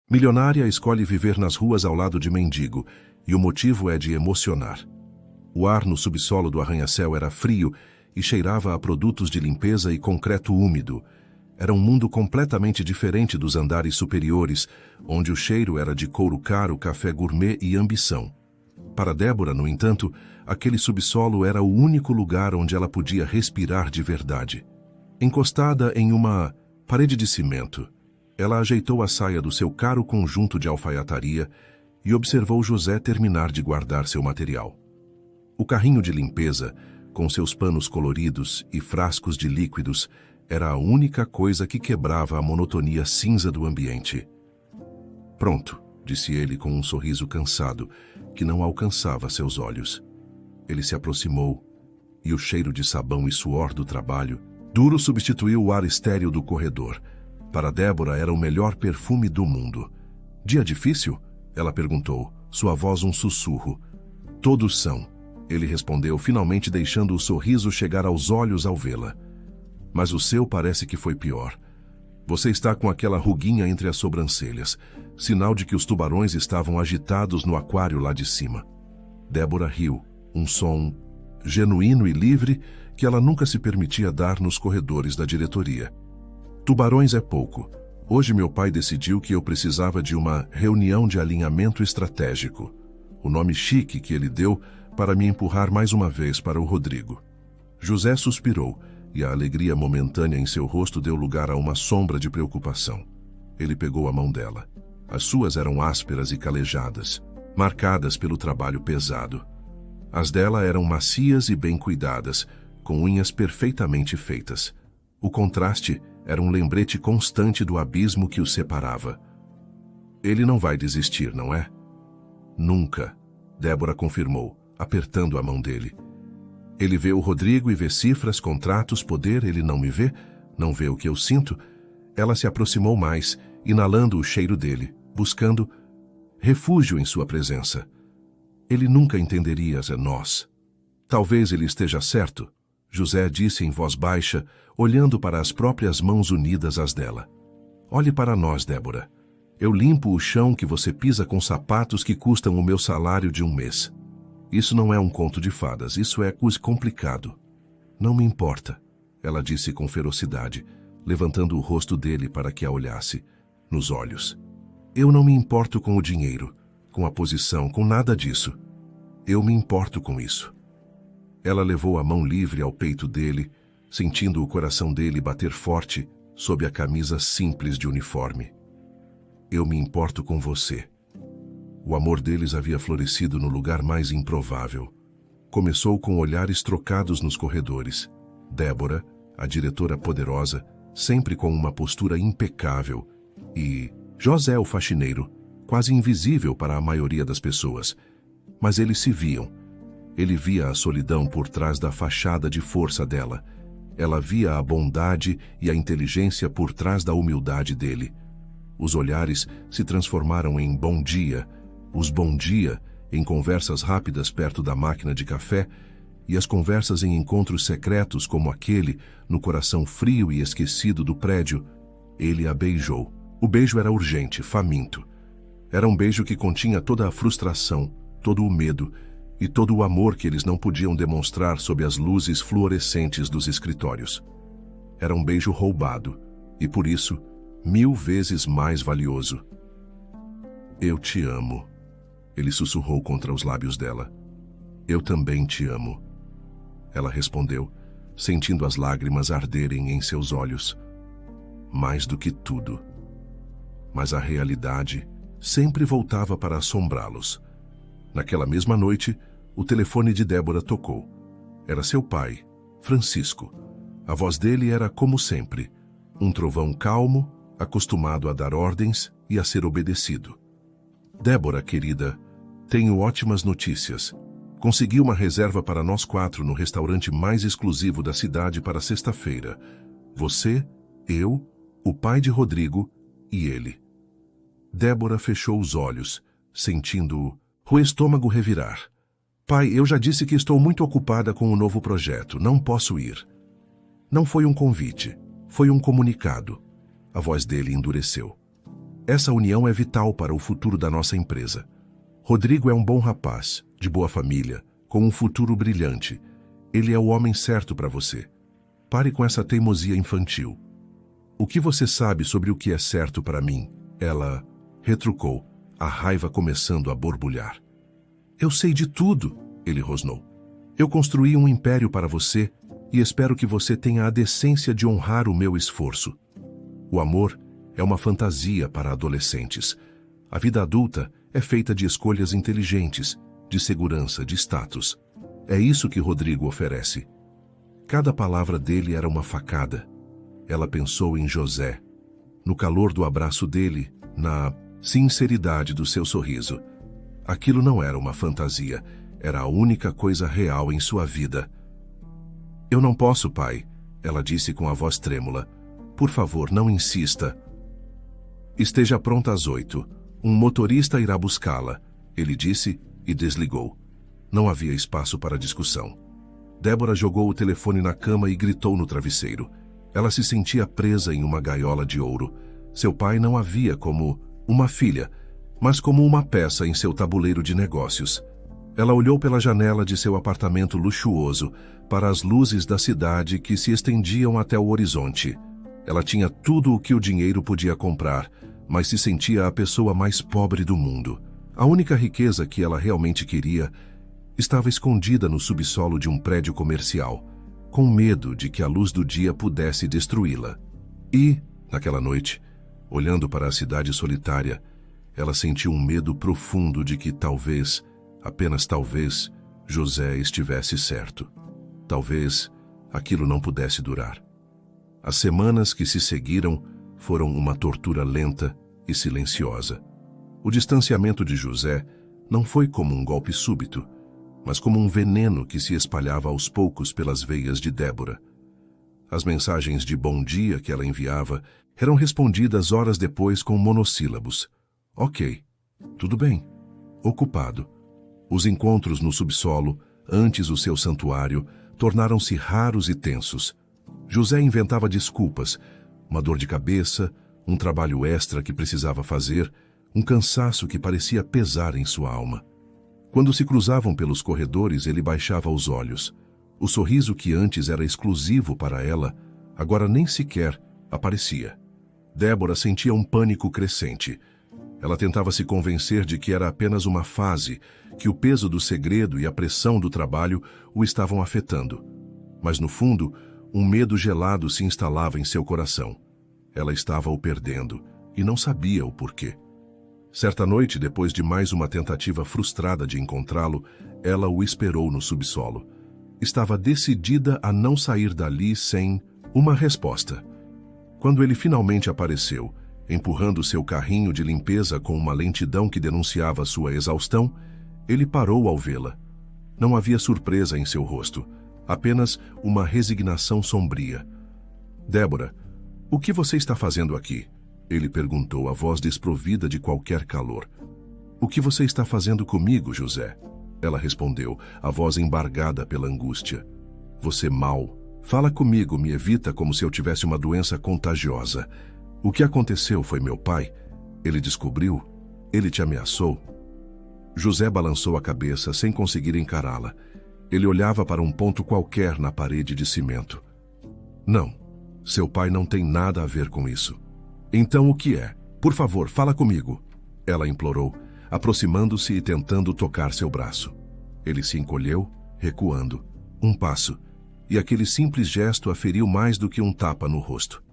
Milionária escolhe viver nas ruas ao lado de mendigo, e o motivo é de emocionar. O ar no subsolo do arranha-céu era frio e cheirava a produtos de limpeza e concreto úmido. Era um mundo completamente diferente dos andares superiores, onde o cheiro era de couro caro, café gourmet e ambição. Para Débora, no entanto, aquele subsolo era o único lugar onde ela podia respirar de verdade. Encostada em uma parede de cimento, ela ajeitou a saia do seu caro conjunto de alfaiataria e observou José terminar de guardar seu material. O carrinho de limpeza, com seus panos coloridos e frascos de líquidos, era a única coisa que quebrava a monotonia cinza do ambiente. Pronto, disse ele com um sorriso cansado, que não alcançava seus olhos. Ele se aproximou, e o cheiro de sabão e suor do trabalho duro substituiu o ar estéril do corredor. Para Débora era o melhor perfume do mundo. Dia difícil? Ela perguntou, sua voz um sussurro. Todos são, ele respondeu, finalmente deixando o sorriso chegar aos olhos ao vê-la. Mas o seu parece que foi pior. Você está com aquela ruguinha entre as sobrancelhas, sinal de que os tubarões estavam agitados no aquário lá de cima. Débora riu, um som genuíno e livre que ela nunca se permitia dar nos corredores da diretoria. Tubarões é pouco. Hoje meu pai decidiu que eu precisava de uma reunião de alinhamento estratégico. O nome chique que ele deu para me empurrar mais uma vez para o Rodrigo. José suspirou, e a alegria momentânea em seu rosto deu lugar a uma sombra de preocupação. Ele pegou a mão dela. As suas eram ásperas e calejadas, marcadas pelo trabalho pesado. As dela eram macias e bem cuidadas, com unhas perfeitamente feitas. O contraste era um lembrete constante do abismo que os separava. Ele não vai desistir, não é? Nunca, Débora confirmou, apertando a mão dele. Ele vê o Rodrigo e vê cifras, contratos, poder, ele não me vê, não vê o que eu sinto. Ela se aproximou mais, inalando o cheiro dele, buscando refúgio em sua presença. Ele nunca entenderia nós. Talvez ele esteja certo, José disse em voz baixa, olhando para as próprias mãos unidas às dela. Olhe para nós, Débora. Eu limpo o chão que você pisa com sapatos que custam o meu salário de um mês. Isso não é um conto de fadas, isso é complicado. Não me importa, ela disse com ferocidade, levantando o rosto dele para que a olhasse, nos olhos. Eu não me importo com o dinheiro, com a posição, com nada disso. Eu me importo com isso. Ela levou a mão livre ao peito dele, sentindo o coração dele bater forte sob a camisa simples de uniforme. Eu me importo com você. O amor deles havia florescido no lugar mais improvável. Começou com olhares trocados nos corredores. Débora, a diretora poderosa, sempre com uma postura impecável, e José, o faxineiro, quase invisível para a maioria das pessoas. Mas eles se viam. Ele via a solidão por trás da fachada de força dela. Ela via a bondade e a inteligência por trás da humildade dele. Os olhares se transformaram em bom dia, os bom dia em conversas rápidas perto da máquina de café e as conversas em encontros secretos como aquele no coração frio e esquecido do prédio. Ele a beijou. O beijo era urgente, faminto. Era um beijo que continha toda a frustração, todo o medo e todo o amor que eles não podiam demonstrar sob as luzes fluorescentes dos escritórios. Era um beijo roubado e, por isso, 1000 vezes mais valioso. Eu te amo, ele sussurrou contra os lábios dela. Eu também te amo. Ela respondeu, sentindo as lágrimas arderem em seus olhos. Mais do que tudo. Mas a realidade sempre voltava para assombrá-los. Naquela mesma noite, o telefone de Débora tocou. Era seu pai, Francisco. A voz dele era como sempre, um trovão calmo, acostumado a dar ordens e a ser obedecido. Débora, querida, tenho ótimas notícias. Consegui uma reserva para nós 4 no restaurante mais exclusivo da cidade para sexta-feira. Você, eu, o pai de Rodrigo e ele. Débora fechou os olhos, sentindo o estômago revirar. Pai, eu já disse que estou muito ocupada com o novo projeto. Não posso ir. Não foi um convite. Foi um comunicado. A voz dele endureceu. Essa união é vital para o futuro da nossa empresa. Rodrigo é um bom rapaz, de boa família, com um futuro brilhante. Ele é o homem certo para você. Pare com essa teimosia infantil. O que você sabe sobre o que é certo para mim? Ela retrucou, a raiva começando a borbulhar. Eu sei de tudo, ele rosnou. Eu construí um império para você e espero que você tenha a decência de honrar o meu esforço. O amor é uma fantasia para adolescentes. A vida adulta é feita de escolhas inteligentes, de segurança, de status. É isso que Rodrigo oferece. Cada palavra dele era uma facada. Ela pensou em José, no calor do abraço dele, na sinceridade do seu sorriso. Aquilo não era uma fantasia, era a única coisa real em sua vida. Eu não posso, pai, ela disse com a voz trêmula. Por favor, não insista. Esteja pronta às 8. Um motorista irá buscá-la, ele disse e desligou. Não havia espaço para discussão. Débora jogou o telefone na cama e gritou no travesseiro. Ela se sentia presa em uma gaiola de ouro. Seu pai não a via como uma filha, mas como uma peça em seu tabuleiro de negócios. Ela olhou pela janela de seu apartamento luxuoso para as luzes da cidade que se estendiam até o horizonte. Ela tinha tudo o que o dinheiro podia comprar, mas se sentia a pessoa mais pobre do mundo. A única riqueza que ela realmente queria estava escondida no subsolo de um prédio comercial, com medo de que a luz do dia pudesse destruí-la. E, naquela noite, olhando para a cidade solitária, ela sentiu um medo profundo de que talvez, apenas talvez, José estivesse certo. Talvez aquilo não pudesse durar. As semanas que se seguiram foram uma tortura lenta e silenciosa. O distanciamento de José não foi como um golpe súbito, mas como um veneno que se espalhava aos poucos pelas veias de Débora. As mensagens de bom dia que ela enviava eram respondidas horas depois com monossílabos. Ok, tudo bem, ocupado. Os encontros no subsolo, antes o seu santuário, tornaram-se raros e tensos. José inventava desculpas, uma dor de cabeça, um trabalho extra que precisava fazer, um cansaço que parecia pesar em sua alma. Quando se cruzavam pelos corredores, ele baixava os olhos. O sorriso que antes era exclusivo para ela, agora nem sequer aparecia. Débora sentia um pânico crescente. Ela tentava se convencer de que era apenas uma fase, que o peso do segredo e a pressão do trabalho o estavam afetando. Mas, no fundo, um medo gelado se instalava em seu coração. Ela estava o perdendo e não sabia o porquê. Certa noite, depois de mais uma tentativa frustrada de encontrá-lo, ela o esperou no subsolo. Estava decidida a não sair dali sem uma resposta. Quando ele finalmente apareceu, empurrando seu carrinho de limpeza com uma lentidão que denunciava sua exaustão, ele parou ao vê-la. Não havia surpresa em seu rosto, apenas uma resignação sombria. Débora, o que você está fazendo aqui? Ele perguntou, a voz desprovida de qualquer calor. O que você está fazendo comigo, José? Ela respondeu, a voz embargada pela angústia. Você mal. Fala comigo, me evita como se eu tivesse uma doença contagiosa. O que aconteceu foi meu pai? Ele descobriu? Ele te ameaçou? José balançou a cabeça sem conseguir encará-la. Ele olhava para um ponto qualquer na parede de cimento. Não, seu pai não tem nada a ver com isso. Então o que é? Por favor, fala comigo. Ela implorou, aproximando-se e tentando tocar seu braço. Ele se encolheu, recuando. Um passo. E aquele simples gesto a feriu mais do que um tapa no rosto.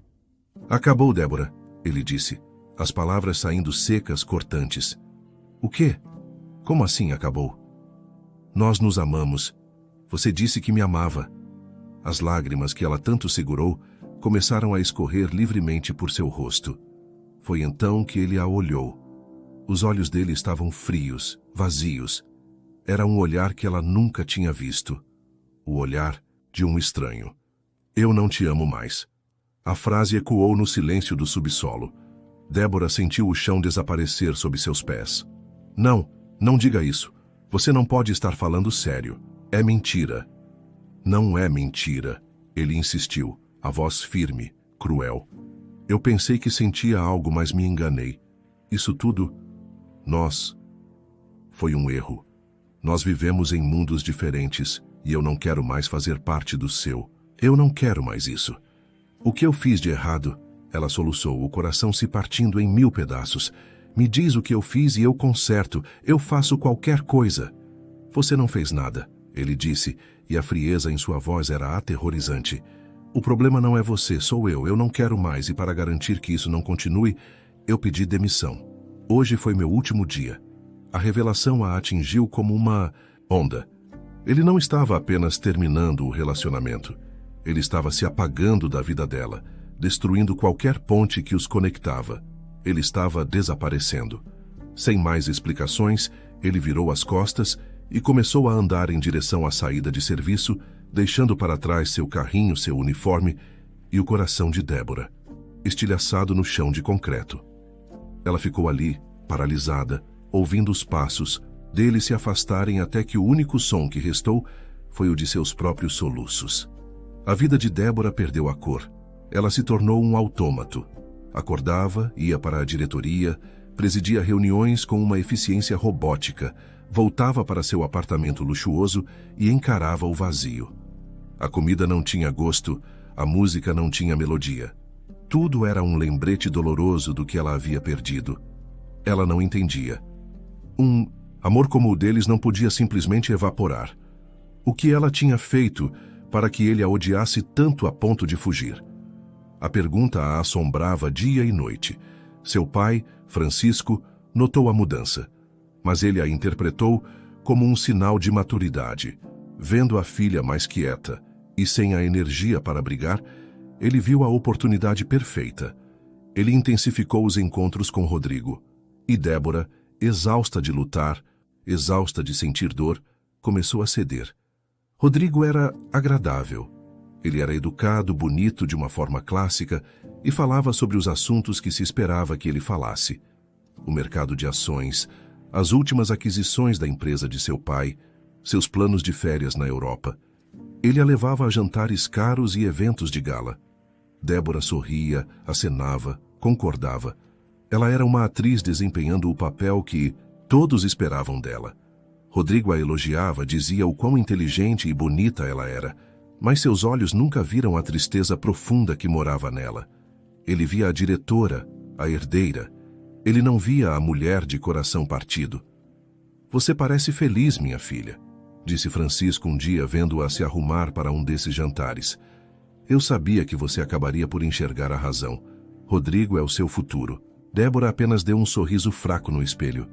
Acabou, Débora, ele disse, as palavras saindo secas, cortantes. O quê? Como assim acabou? Nós nos amamos. Você disse que me amava. As lágrimas que ela tanto segurou começaram a escorrer livremente por seu rosto. Foi então que ele a olhou. Os olhos dele estavam frios, vazios. Era um olhar que ela nunca tinha visto. O olhar de um estranho. Eu não te amo mais. A frase ecoou no silêncio do subsolo. Débora sentiu o chão desaparecer sob seus pés. Não, não diga isso. Você não pode estar falando sério. É mentira. Não é mentira, ele insistiu, a voz firme, cruel. Eu pensei que sentia algo, mas me enganei. Isso tudo, foi um erro. Nós vivemos em mundos diferentes e eu não quero mais fazer parte do seu. Eu não quero mais isso. O que eu fiz de errado? Ela soluçou, o coração se partindo em 1000 pedaços. Me diz o que eu fiz e eu conserto. Eu faço qualquer coisa. Você não fez nada, ele disse, e a frieza em sua voz era aterrorizante. O problema não é você, sou eu. Eu não quero mais e para garantir que isso não continue, eu pedi demissão. Hoje foi meu último dia. A revelação a atingiu como uma onda. Ele não estava apenas terminando o relacionamento. Ele estava se apagando da vida dela, destruindo qualquer ponte que os conectava. Ele estava desaparecendo. Sem mais explicações, ele virou as costas e começou a andar em direção à saída de serviço, deixando para trás seu carrinho, seu uniforme e o coração de Débora, estilhaçado no chão de concreto. Ela ficou ali, paralisada, ouvindo os passos dele se afastarem até que o único som que restou foi o de seus próprios soluços. A vida de Débora perdeu a cor. Ela se tornou um autômato. Acordava, ia para a diretoria, presidia reuniões com uma eficiência robótica, voltava para seu apartamento luxuoso e encarava o vazio. A comida não tinha gosto, a música não tinha melodia. Tudo era um lembrete doloroso do que ela havia perdido. Ela não entendia. Um amor como o deles não podia simplesmente evaporar. O que ela tinha feito para que ele a odiasse tanto a ponto de fugir? A pergunta a assombrava dia e noite. Seu pai, Francisco, notou a mudança, mas ele a interpretou como um sinal de maturidade. Vendo a filha mais quieta e sem a energia para brigar, ele viu a oportunidade perfeita. Ele intensificou os encontros com Rodrigo. E Débora, exausta de lutar, exausta de sentir dor, começou a ceder. Rodrigo era agradável. Ele era educado, bonito de uma forma clássica e falava sobre os assuntos que se esperava que ele falasse. O mercado de ações, as últimas aquisições da empresa de seu pai, seus planos de férias na Europa. Ele a levava a jantares caros e eventos de gala. Débora sorria, acenava, concordava. Ela era uma atriz desempenhando o papel que todos esperavam dela. Rodrigo a elogiava, dizia o quão inteligente e bonita ela era, mas seus olhos nunca viram a tristeza profunda que morava nela. Ele via a diretora, a herdeira. Ele não via a mulher de coração partido. "Você parece feliz, minha filha", disse Francisco um dia, vendo-a se arrumar para um desses jantares. "Eu sabia que você acabaria por enxergar a razão. Rodrigo é o seu futuro." Débora apenas deu um sorriso fraco no espelho.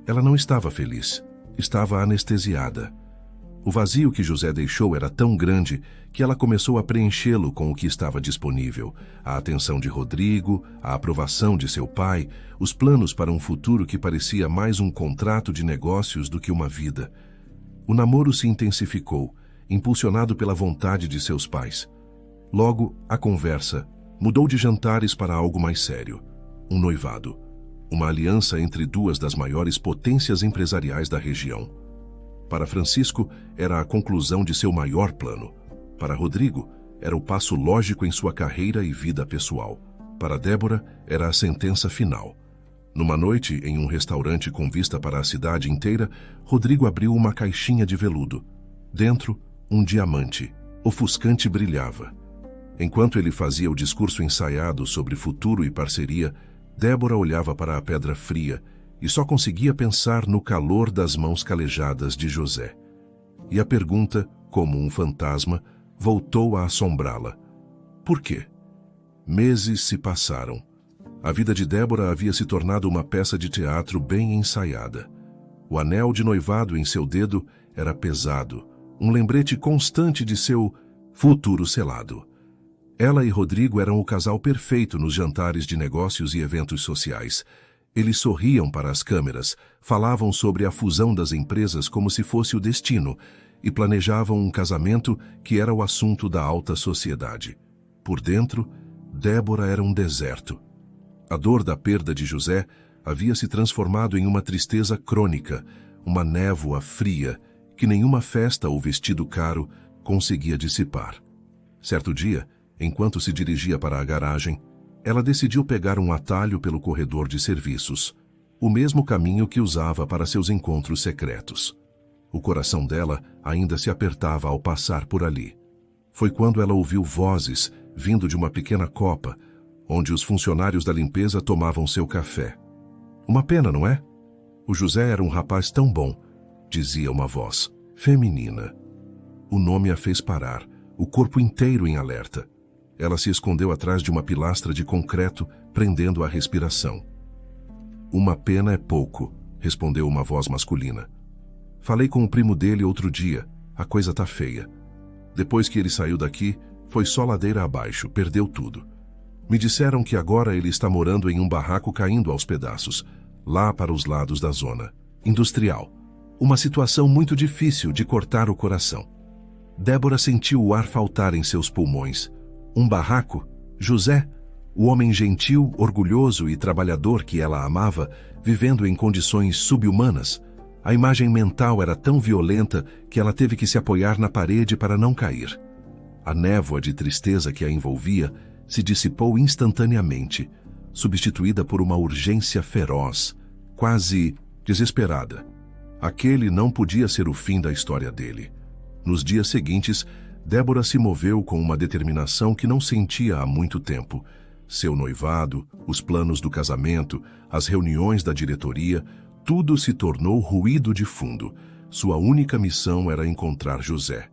Ela não estava feliz. Estava anestesiada. O vazio que José deixou era tão grande que ela começou a preenchê-lo com o que estava disponível. A atenção de Rodrigo, a aprovação de seu pai, os planos para um futuro que parecia mais um contrato de negócios do que uma vida. O namoro se intensificou, impulsionado pela vontade de seus pais. Logo, a conversa mudou de jantares para algo mais sério. Um noivado. Uma aliança entre duas das maiores potências empresariais da região. Para Francisco, era a conclusão de seu maior plano. Para Rodrigo, era o passo lógico em sua carreira e vida pessoal. Para Débora, era a sentença final. Numa noite, em um restaurante com vista para a cidade inteira, Rodrigo abriu uma caixinha de veludo. Dentro, um diamante. Ofuscante brilhava. Enquanto ele fazia o discurso ensaiado sobre futuro e parceria, Débora olhava para a pedra fria e só conseguia pensar no calor das mãos calejadas de José. E a pergunta, como um fantasma, voltou a assombrá-la. Por quê? Meses se passaram. A vida de Débora havia se tornado uma peça de teatro bem ensaiada. O anel de noivado em seu dedo era pesado, um lembrete constante de seu futuro selado. Ela e Rodrigo eram o casal perfeito nos jantares de negócios e eventos sociais. Eles sorriam para as câmeras, falavam sobre a fusão das empresas como se fosse o destino e planejavam um casamento que era o assunto da alta sociedade. Por dentro, Débora era um deserto. A dor da perda de José havia se transformado em uma tristeza crônica, uma névoa fria que nenhuma festa ou vestido caro conseguia dissipar. Certo dia, enquanto se dirigia para a garagem, Ela decidiu pegar um atalho pelo corredor de serviços, o mesmo caminho que usava para seus encontros secretos. O coração dela ainda se apertava ao passar por ali. Foi quando ela ouviu vozes vindo de uma pequena copa, onde os funcionários da limpeza tomavam seu café. Uma pena, não é? O José era um rapaz tão bom, dizia uma voz feminina. O nome a fez parar, o corpo inteiro em alerta. Ela se escondeu atrás de uma pilastra de concreto, prendendo a respiração. Uma pena é pouco, respondeu uma voz masculina. Falei com o primo dele outro dia, a coisa tá feia. Depois que ele saiu daqui, foi só ladeira abaixo, perdeu tudo. Me disseram que agora ele está morando em um barraco caindo aos pedaços, lá para os lados da zona industrial. Uma situação muito difícil de cortar o coração. Débora sentiu o ar faltar em seus pulmões. Um barraco? José, o homem gentil, orgulhoso e trabalhador que ela amava, vivendo em condições subhumanas. A imagem mental era tão violenta que ela teve que se apoiar na parede para não cair. A névoa de tristeza que a envolvia se dissipou instantaneamente, substituída por uma urgência feroz, quase desesperada. Aquele não podia ser o fim da história dele. Nos dias seguintes, Débora se moveu com uma determinação que não sentia há muito tempo. Seu noivado, os planos do casamento, as reuniões da diretoria, tudo se tornou ruído de fundo. Sua única missão era encontrar José.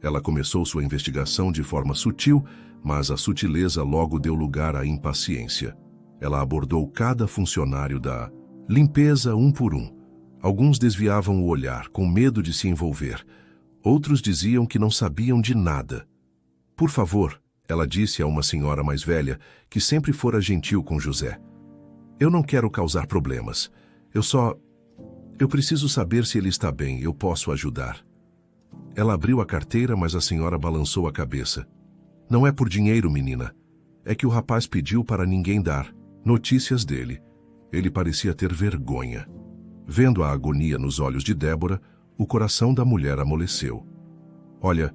Ela começou sua investigação de forma sutil, mas a sutileza logo deu lugar à impaciência. Ela abordou cada funcionário da limpeza um por um. Alguns desviavam o olhar, com medo de se envolver. Outros diziam que não sabiam de nada. Por favor, ela disse a uma senhora mais velha, que sempre fora gentil com José. Eu não quero causar problemas. Eu preciso saber se ele está bem, eu posso ajudar. Ela abriu a carteira, mas a senhora balançou a cabeça. Não é por dinheiro, menina. É que o rapaz pediu para ninguém dar notícias dele. Ele parecia ter vergonha. Vendo a agonia nos olhos de Débora, o coração da mulher amoleceu. Olha,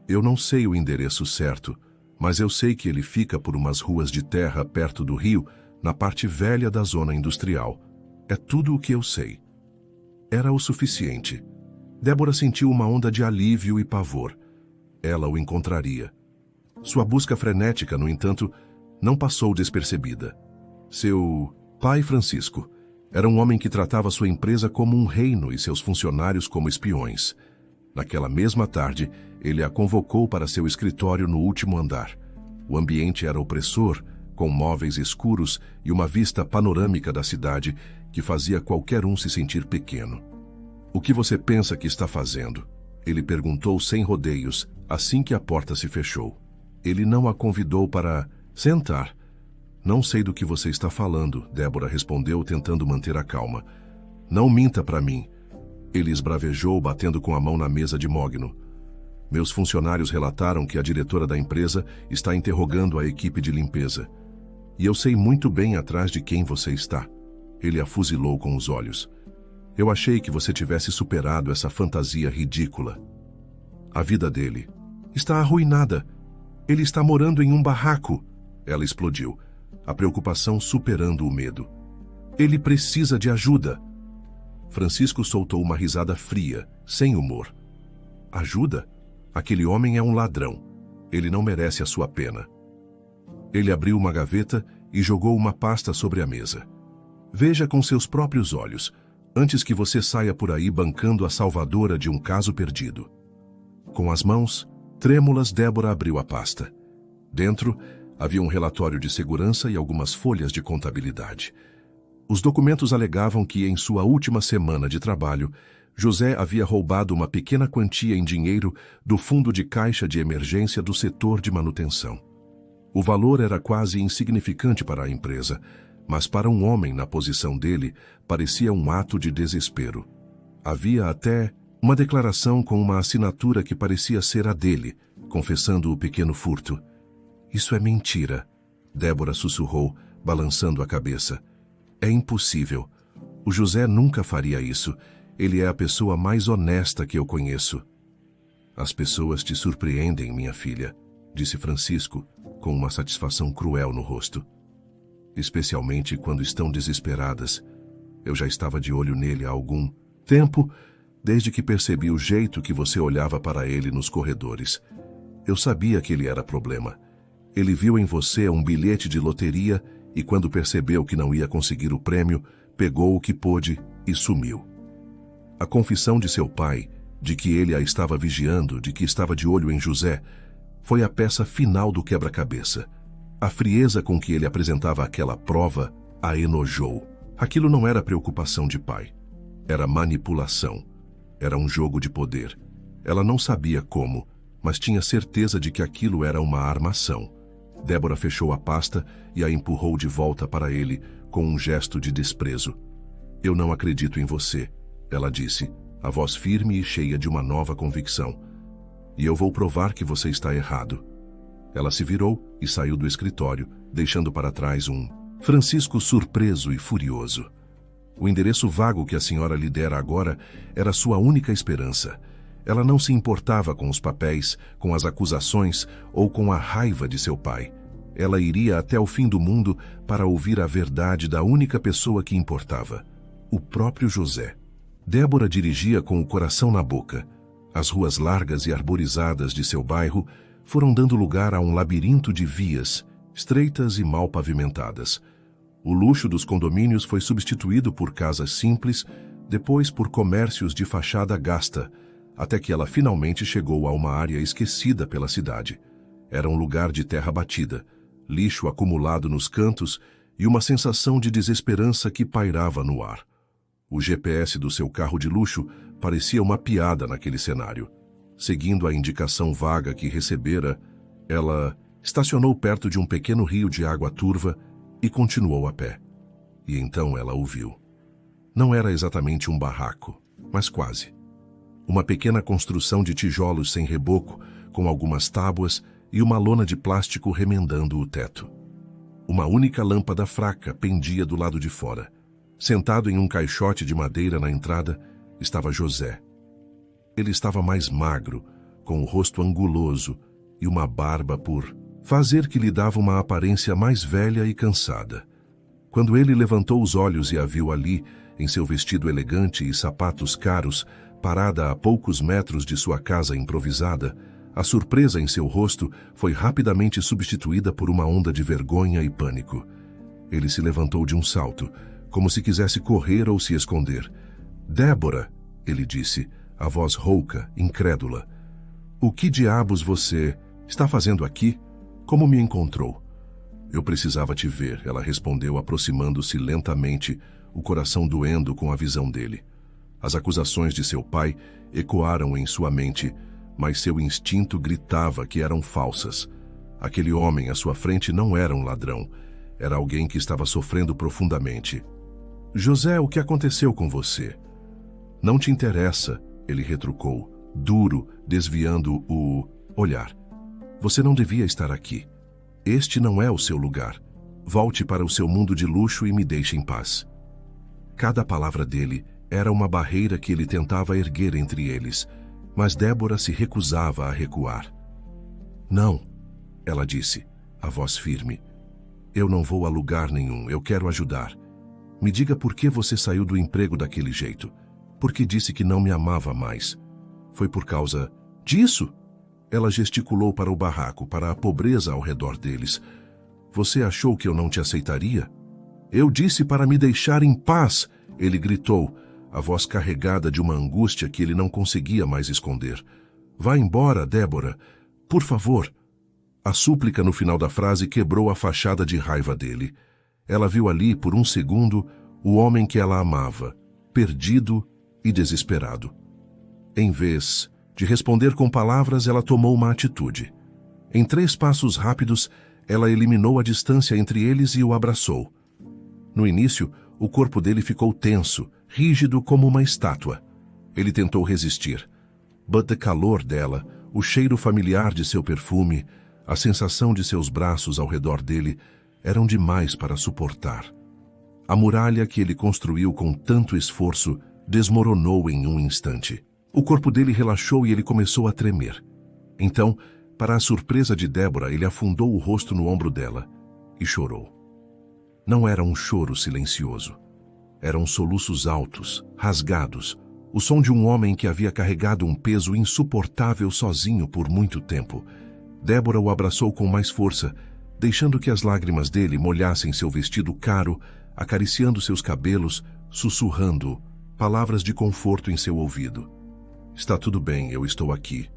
eu não sei o endereço certo, mas eu sei que ele fica por umas ruas de terra perto do rio, na parte velha da zona industrial. É tudo o que eu sei. Era o suficiente. Débora sentiu uma onda de alívio e pavor. Ela o encontraria. Sua busca frenética, no entanto, não passou despercebida. Seu pai, Francisco, era um homem que tratava sua empresa como um reino e seus funcionários como espiões. Naquela mesma tarde, ele a convocou para seu escritório no último andar. O ambiente era opressor, com móveis escuros e uma vista panorâmica da cidade que fazia qualquer um se sentir pequeno. O que você pensa que está fazendo? Ele perguntou sem rodeios, assim que a porta se fechou. Ele não a convidou para sentar. Não sei do que você está falando, Débora respondeu, tentando manter a calma. Não minta para mim. Ele esbravejou, batendo com a mão na mesa de mogno. Meus funcionários relataram que a diretora da empresa está interrogando a equipe de limpeza. E eu sei muito bem atrás de quem você está. Ele a fuzilou com os olhos. Eu achei que você tivesse superado essa fantasia ridícula. A vida dele está arruinada. Ele está morando em um barraco. Ela explodiu, a preocupação superando o medo. Ele precisa de ajuda. Francisco soltou uma risada fria, sem humor. Ajuda? Aquele homem é um ladrão. Ele não merece a sua pena. Ele abriu uma gaveta e jogou uma pasta sobre a mesa. Veja com seus próprios olhos, antes que você saia por aí bancando a salvadora de um caso perdido. Com as mãos trêmulas, Débora abriu a pasta. Dentro, havia um relatório de segurança e algumas folhas de contabilidade. Os documentos alegavam que, em sua última semana de trabalho, José havia roubado uma pequena quantia em dinheiro do fundo de caixa de emergência do setor de manutenção. O valor era quase insignificante para a empresa, mas para um homem na posição dele, parecia um ato de desespero. Havia até uma declaração com uma assinatura que parecia ser a dele, confessando o pequeno furto. Isso é mentira, Débora sussurrou, balançando a cabeça. É impossível. O José nunca faria isso. Ele é a pessoa mais honesta que eu conheço. As pessoas te surpreendem, minha filha, disse Francisco, com uma satisfação cruel no rosto. Especialmente quando estão desesperadas. Eu já estava de olho nele há algum tempo, desde que percebi o jeito que você olhava para ele nos corredores. Eu sabia que ele era problema. Ele viu em você um bilhete de loteria e, quando percebeu que não ia conseguir o prêmio, pegou o que pôde e sumiu. A confissão de seu pai, de que ele a estava vigiando, de que estava de olho em José, foi a peça final do quebra-cabeça. A frieza com que ele apresentava aquela prova a enojou. Aquilo não era preocupação de pai. Era manipulação. Era um jogo de poder. Ela não sabia como, mas tinha certeza de que aquilo era uma armação. Débora fechou a pasta e a empurrou de volta para ele com um gesto de desprezo. Eu não acredito em você, ela disse, a voz firme e cheia de uma nova convicção. E eu vou provar que você está errado. Ela se virou e saiu do escritório, deixando para trás um Francisco surpreso e furioso. O endereço vago que a senhora lhe dera agora era sua única esperança. Ela não se importava com os papéis, com as acusações ou com a raiva de seu pai. Ela iria até o fim do mundo para ouvir a verdade da única pessoa que importava, o próprio José. Débora dirigia com o coração na boca. As ruas largas e arborizadas de seu bairro foram dando lugar a um labirinto de vias, estreitas e mal pavimentadas. O luxo dos condomínios foi substituído por casas simples, depois por comércios de fachada gasta, até que ela finalmente chegou a uma área esquecida pela cidade. Era um lugar de terra batida, lixo acumulado nos cantos e uma sensação de desesperança que pairava no ar. O GPS do seu carro de luxo parecia uma piada naquele cenário. Seguindo a indicação vaga que recebera, ela estacionou perto de um pequeno rio de água turva e continuou a pé. E então ela o viu. Não era exatamente um barraco, mas quase. Uma pequena construção de tijolos sem reboco, com algumas tábuas e uma lona de plástico remendando o teto. Uma única lâmpada fraca pendia do lado de fora. Sentado em um caixote de madeira na entrada, estava José. Ele estava mais magro, com o rosto anguloso e uma barba por fazer que lhe dava uma aparência mais velha e cansada. Quando ele levantou os olhos e a viu ali, em seu vestido elegante e sapatos caros, parada a poucos metros de sua casa improvisada, a surpresa em seu rosto foi rapidamente substituída por uma onda de vergonha e pânico. Ele se levantou de um salto, como se quisesse correr ou se esconder. "Débora", ele disse, a voz rouca, incrédula. "O que diabos você está fazendo aqui? Como me encontrou?" "Eu precisava te ver", ela respondeu, aproximando-se lentamente, o coração doendo com a visão dele. As acusações de seu pai ecoaram em sua mente, mas seu instinto gritava que eram falsas. Aquele homem à sua frente não era um ladrão. Era alguém que estava sofrendo profundamente. "José, o que aconteceu com você?" "Não te interessa", ele retrucou, duro, desviando o olhar. "Você não devia estar aqui. Este não é o seu lugar. Volte para o seu mundo de luxo e me deixe em paz." Cada palavra dele era uma barreira que ele tentava erguer entre eles, mas Débora se recusava a recuar. "Não", ela disse, a voz firme. "Eu não vou a lugar nenhum, eu quero ajudar. Me diga por que você saiu do emprego daquele jeito. Por que disse que não me amava mais? Foi por causa disso?" Ela gesticulou para o barraco, para a pobreza ao redor deles. "Você achou que eu não te aceitaria?" "Eu disse para me deixar em paz", ele gritou, a voz carregada de uma angústia que ele não conseguia mais esconder. "Vá embora, Débora. Por favor." A súplica no final da frase quebrou a fachada de raiva dele. Ela viu ali, por um segundo, o homem que ela amava, perdido e desesperado. Em vez de responder com palavras, ela tomou uma atitude. Em 3 passos rápidos, ela eliminou a distância entre eles e o abraçou. No início, o corpo dele ficou tenso, rígido como uma estátua. Ele tentou resistir. But o calor dela, o cheiro familiar de seu perfume, a sensação de seus braços ao redor dele, eram demais para suportar. A muralha que ele construiu com tanto esforço desmoronou em um instante. O corpo dele relaxou e ele começou a tremer. Então, Para a surpresa de Débora, ele afundou o rosto no ombro dela e chorou. Não era um choro silencioso. Eram soluços altos, rasgados, o som de um homem que havia carregado um peso insuportável sozinho por muito tempo. Débora o abraçou com mais força, deixando que as lágrimas dele molhassem seu vestido caro, acariciando seus cabelos, sussurrando palavras de conforto em seu ouvido. Está tudo bem, eu estou aqui.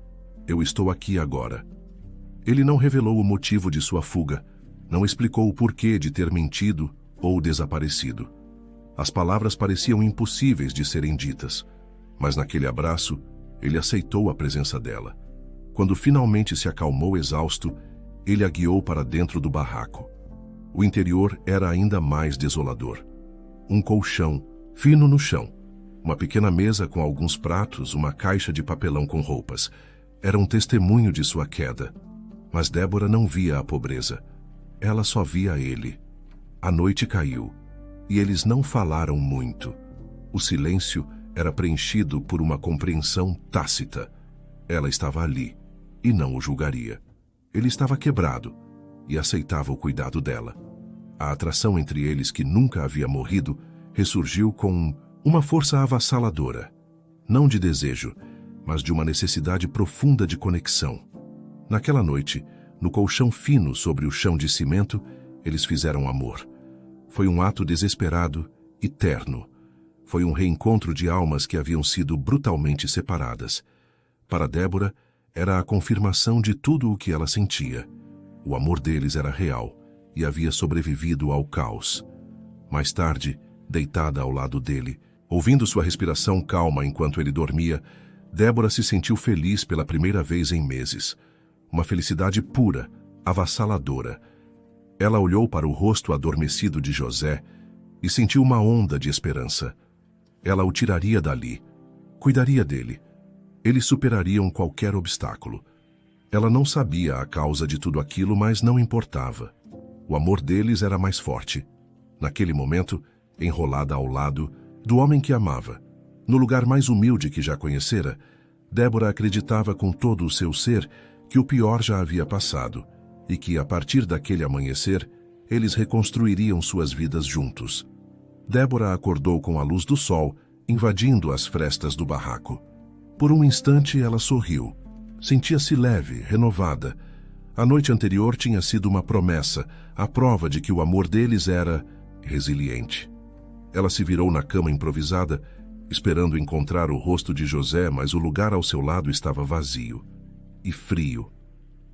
Eu estou aqui agora. Ele não revelou o motivo de sua fuga, não explicou o porquê de ter mentido ou desaparecido. As palavras pareciam impossíveis de serem ditas, mas naquele abraço, ele aceitou a presença dela. Quando finalmente se acalmou exausto, ele a guiou para dentro do barraco. O interior era ainda mais desolador. Um colchão, fino no chão, uma pequena mesa com alguns pratos, uma caixa de papelão com roupas. Era um testemunho de sua queda. Mas Débora não via a pobreza. Ela só via ele. A noite caiu, e eles não falaram muito. O silêncio era preenchido por uma compreensão tácita. Ela estava ali, e não o julgaria. Ele estava quebrado, e aceitava o cuidado dela. A atração entre eles, que nunca havia morrido, ressurgiu com uma força avassaladora. Não de desejo, mas de uma necessidade profunda de conexão. Naquela noite, no colchão fino sobre o chão de cimento, eles fizeram amor. Foi um ato desesperado e terno. Foi um reencontro de almas que haviam sido brutalmente separadas. Para Débora, era a confirmação de tudo o que ela sentia. O amor deles era real e havia sobrevivido ao caos. Mais tarde, deitada ao lado dele, ouvindo sua respiração calma enquanto ele dormia, Débora se sentiu feliz pela primeira vez em meses. Uma felicidade pura, avassaladora. Ela olhou para o rosto adormecido de José e sentiu uma onda de esperança. Ela o tiraria dali, cuidaria dele. Eles superariam qualquer obstáculo. Ela não sabia a causa de tudo aquilo, mas não importava. O amor deles era mais forte. Naquele momento, enrolada ao lado do homem que amava, no lugar mais humilde que já conhecera, Débora acreditava com todo o seu ser que o pior já havia passado e que, a partir daquele amanhecer, eles reconstruiriam suas vidas juntos. Débora acordou com a luz do sol, invadindo as frestas do barraco. Por um instante ela sorriu. Sentia-se leve, renovada. A noite anterior tinha sido uma promessa, a prova de que o amor deles era resiliente. Ela se virou na cama improvisada, esperando encontrar o rosto de José, mas o lugar ao seu lado estava vazio e frio.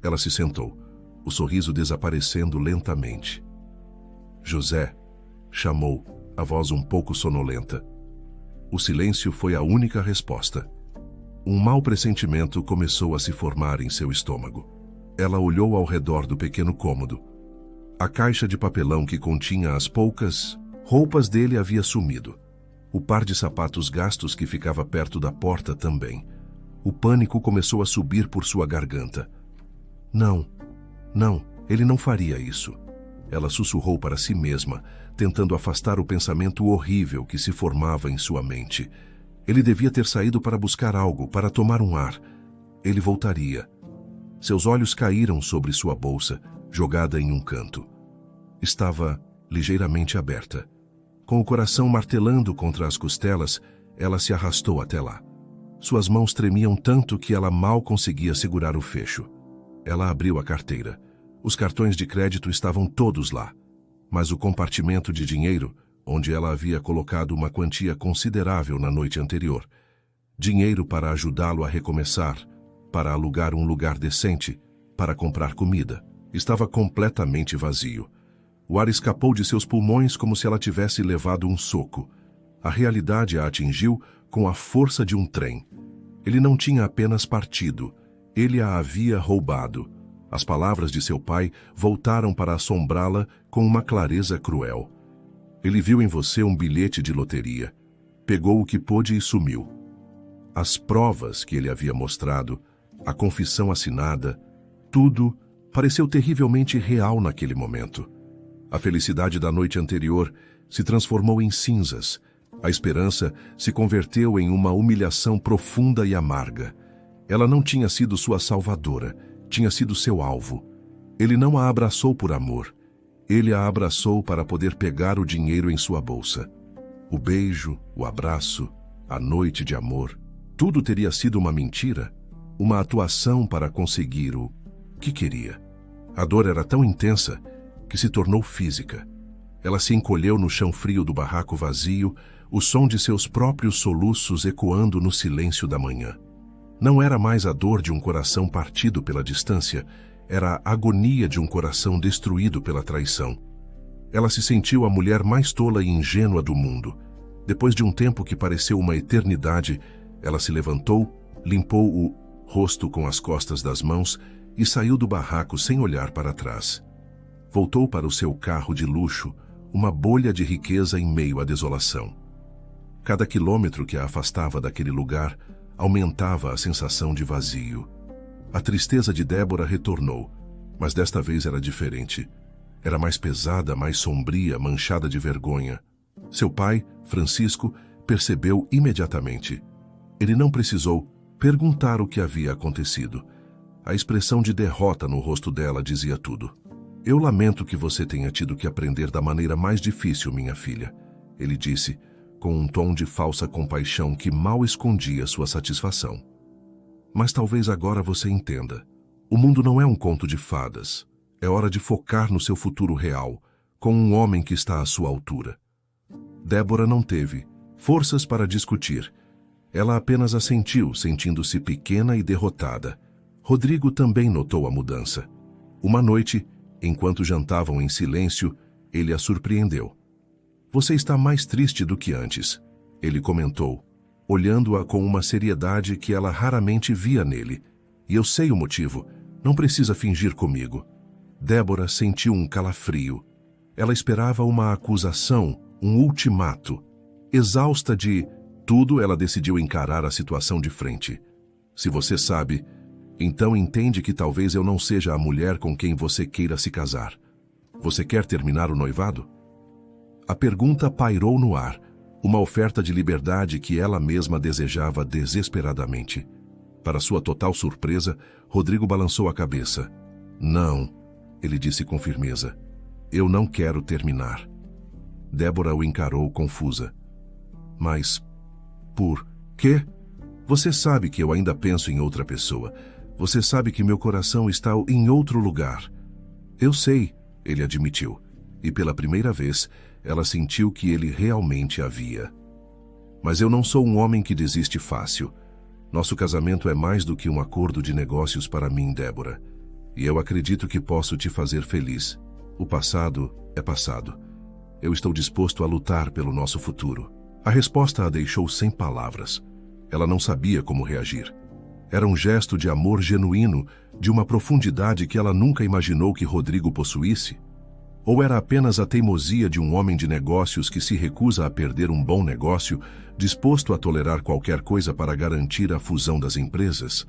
Ela se sentou, o sorriso desaparecendo lentamente. José, chamou, a voz um pouco sonolenta. O silêncio foi a única resposta. Um mau pressentimento começou a se formar em seu estômago. Ela olhou ao redor do pequeno cômodo. A caixa de papelão que continha as poucas roupas dele havia sumido. O par de sapatos gastos que ficava perto da porta também. O pânico começou a subir por sua garganta. Não, ele não faria isso. Ela sussurrou para si mesma, tentando afastar o pensamento horrível que se formava em sua mente. Ele devia ter saído para buscar algo, para tomar um ar. Ele voltaria. Seus olhos caíram sobre sua bolsa, jogada em um canto. Estava ligeiramente aberta. Com o coração martelando contra as costelas, ela se arrastou até lá. Suas mãos tremiam tanto que ela mal conseguia segurar o fecho. Ela abriu a carteira. Os cartões de crédito estavam todos lá, mas o compartimento de dinheiro, onde ela havia colocado uma quantia considerável na noite anterior, dinheiro para ajudá-lo a recomeçar, para alugar um lugar decente, para comprar comida, estava completamente vazio. O ar escapou de seus pulmões como se ela tivesse levado um soco. A realidade a atingiu com a força de um trem. Ele não tinha apenas partido, ele a havia roubado. As palavras de seu pai voltaram para assombrá-la com uma clareza cruel. Ele viu em você um bilhete de loteria, pegou o que pôde e sumiu. As provas que ele havia mostrado, a confissão assinada, tudo pareceu terrivelmente real naquele momento. A felicidade da noite anterior se transformou em cinzas. A esperança se converteu em uma humilhação profunda e amarga. Ela não tinha sido sua salvadora, tinha sido seu alvo. Ele não a abraçou por amor. Ele a abraçou para poder pegar o dinheiro em sua bolsa. O beijo, o abraço, a noite de amor, tudo teria sido uma mentira, uma atuação para conseguir o que queria. A dor era tão intensa que se tornou física. Ela se encolheu no chão frio do barraco vazio, o som de seus próprios soluços ecoando no silêncio da manhã. Não era mais a dor de um coração partido pela distância, era a agonia de um coração destruído pela traição. Ela se sentiu a mulher mais tola e ingênua do mundo. Depois de um tempo que pareceu uma eternidade, ela se levantou, limpou o rosto com as costas das mãos e saiu do barraco sem olhar para trás. Voltou para o seu carro de luxo, uma bolha de riqueza em meio à desolação. Cada quilômetro que a afastava daquele lugar aumentava a sensação de vazio. A tristeza de Débora retornou, mas desta vez era diferente. Era mais pesada, mais sombria, manchada de vergonha. Seu pai, Francisco, percebeu imediatamente. Ele não precisou perguntar o que havia acontecido. A expressão de derrota no rosto dela dizia tudo. Eu lamento que você tenha tido que aprender da maneira mais difícil, minha filha, ele disse, com um tom de falsa compaixão que mal escondia sua satisfação. Mas talvez agora você entenda. O mundo não é um conto de fadas. É hora de focar no seu futuro real, com um homem que está à sua altura. Débora não teve forças para discutir. Ela apenas assentiu, sentindo-se pequena e derrotada. Rodrigo também notou a mudança. Uma noite, enquanto jantavam em silêncio, ele a surpreendeu. Você está mais triste do que antes, ele comentou, olhando-a com uma seriedade que ela raramente via nele. E eu sei o motivo, não precisa fingir comigo. Débora sentiu um calafrio. Ela esperava uma acusação, um ultimato. Exausta de tudo, ela decidiu encarar a situação de frente. Se você sabe, então entende que talvez eu não seja a mulher com quem você queira se casar. Você quer terminar o noivado? A pergunta pairou no ar, uma oferta de liberdade que ela mesma desejava desesperadamente. Para sua total surpresa, Rodrigo balançou a cabeça. Não, ele disse com firmeza. Eu não quero terminar. Débora o encarou confusa. Mas por quê? Você sabe que eu ainda penso em outra pessoa. Você sabe que meu coração está em outro lugar. Eu sei, ele admitiu. E pela primeira vez, ela sentiu que ele realmente a via. Mas eu não sou um homem que desiste fácil. Nosso casamento é mais do que um acordo de negócios para mim, Débora. E eu acredito que posso te fazer feliz. O passado é passado. Eu estou disposto a lutar pelo nosso futuro. A resposta a deixou sem palavras. Ela não sabia como reagir. Era um gesto de amor genuíno, de uma profundidade que ela nunca imaginou que Rodrigo possuísse. Ou era apenas a teimosia de um homem de negócios que se recusa a perder um bom negócio, disposto a tolerar qualquer coisa para garantir a fusão das empresas?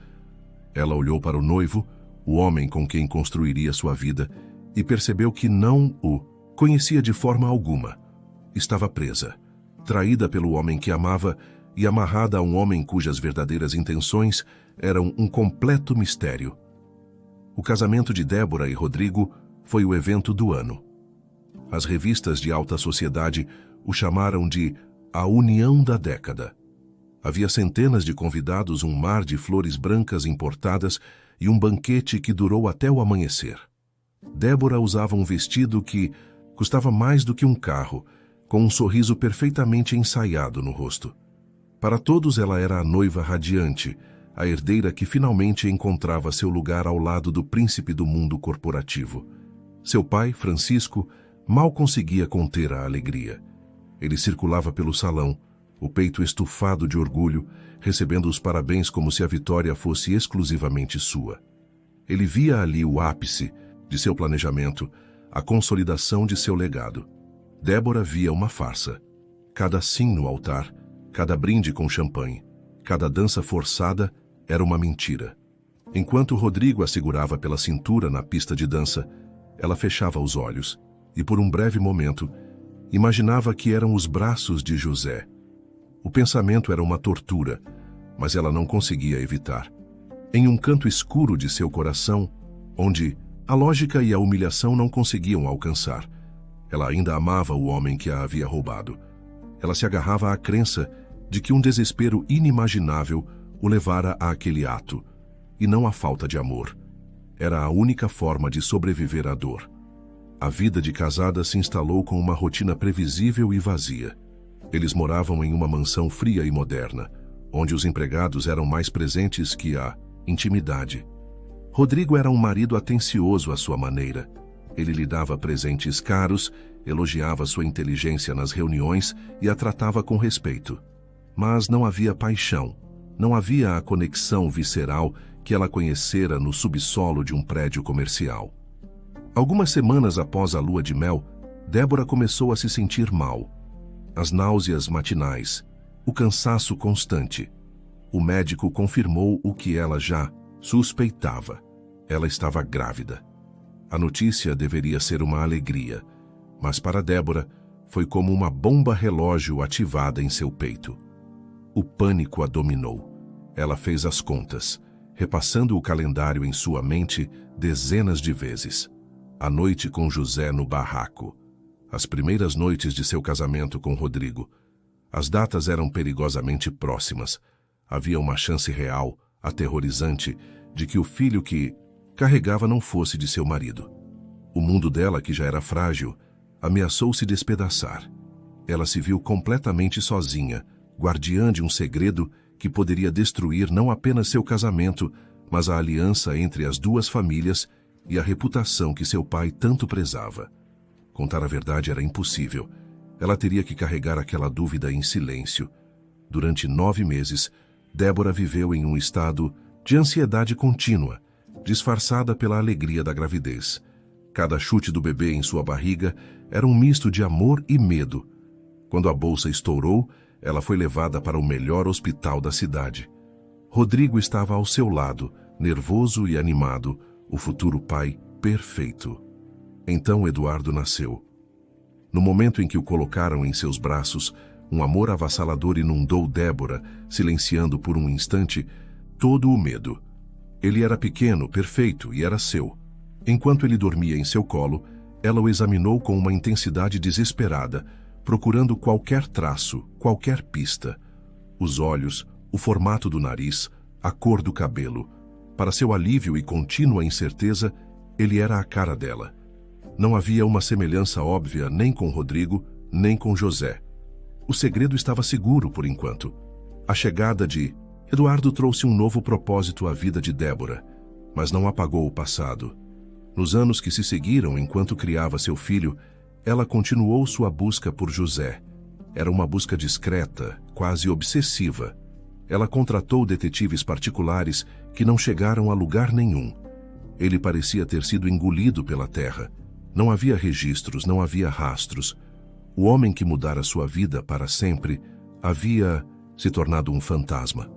Ela olhou para o noivo, o homem com quem construiria sua vida, e percebeu que não o conhecia de forma alguma. Estava presa, traída pelo homem que amava e amarrada a um homem cujas verdadeiras intenções eram um completo mistério. O casamento de Débora e Rodrigo foi o evento do ano. As revistas de alta sociedade o chamaram de a união da década. Havia centenas de convidados, um mar de flores brancas importadas e um banquete que durou até o amanhecer. Débora usava um vestido que custava mais do que um carro, com um sorriso perfeitamente ensaiado no rosto. Para todos ela era a noiva radiante, a herdeira que finalmente encontrava seu lugar ao lado do príncipe do mundo corporativo. Seu pai, Francisco, mal conseguia conter a alegria. Ele circulava pelo salão, o peito estufado de orgulho, recebendo os parabéns como se a vitória fosse exclusivamente sua. Ele via ali o ápice de seu planejamento, a consolidação de seu legado. Débora via uma farsa. Cada sim no altar, cada brinde com champanhe, cada dança forçada era uma mentira. Enquanto Rodrigo a segurava pela cintura na pista de dança, ela fechava os olhos e, por um breve momento, imaginava que eram os braços de José. O pensamento era uma tortura, mas ela não conseguia evitar. Em um canto escuro de seu coração, onde a lógica e a humilhação não conseguiam alcançar, ela ainda amava o homem que a havia roubado. Ela se agarrava à crença de que um desespero inimaginável o levara àquele ato, e não a falta de amor. Era a única forma de sobreviver à dor. A vida de casada se instalou com uma rotina previsível e vazia. Eles moravam em uma mansão fria e moderna, onde os empregados eram mais presentes que a intimidade. Rodrigo era um marido atencioso à sua maneira. Ele lhe dava presentes caros, elogiava sua inteligência nas reuniões e a tratava com respeito. Mas não havia paixão, não havia a conexão visceral que ela conhecera no subsolo de um prédio comercial. Algumas semanas após a lua de mel, Débora começou a se sentir mal. As náuseas matinais, o cansaço constante. O médico confirmou o que ela já suspeitava. Ela estava grávida. A notícia deveria ser uma alegria, mas para Débora foi como uma bomba relógio ativada em seu peito. O pânico a dominou. Ela fez as contas, repassando o calendário em sua mente dezenas de vezes. A noite com José no barraco. As primeiras noites de seu casamento com Rodrigo. As datas eram perigosamente próximas. Havia uma chance real, aterrorizante, de que o filho que carregava não fosse de seu marido. O mundo dela, que já era frágil, ameaçou se despedaçar. Ela se viu completamente sozinha, guardiã de um segredo que poderia destruir não apenas seu casamento, mas a aliança entre as duas famílias e a reputação que seu pai tanto prezava. Contar a verdade era impossível. Ela teria que carregar aquela dúvida em silêncio. Durante 9 meses, Débora viveu em um estado de ansiedade contínua, disfarçada pela alegria da gravidez. Cada chute do bebê em sua barriga era um misto de amor e medo. Quando a bolsa estourou, ela foi levada para o melhor hospital da cidade. Rodrigo estava ao seu lado, nervoso e animado, o futuro pai perfeito. Então Eduardo nasceu. No momento em que o colocaram em seus braços, um amor avassalador inundou Débora, silenciando por um instante todo o medo. Ele era pequeno, perfeito e era seu. Enquanto ele dormia em seu colo, ela o examinou com uma intensidade desesperada, procurando qualquer traço, qualquer pista. Os olhos, o formato do nariz, a cor do cabelo. Para seu alívio e contínua incerteza, ele era a cara dela. Não havia uma semelhança óbvia nem com Rodrigo, nem com José. O segredo estava seguro por enquanto. A chegada de Eduardo trouxe um novo propósito à vida de Débora, mas não apagou o passado. Nos anos que se seguiram enquanto criava seu filho, ela continuou sua busca por José. Era uma busca discreta, quase obsessiva. Ela contratou detetives particulares que não chegaram a lugar nenhum. Ele parecia ter sido engolido pela terra. Não havia registros, não havia rastros. O homem que mudara sua vida para sempre havia se tornado um fantasma.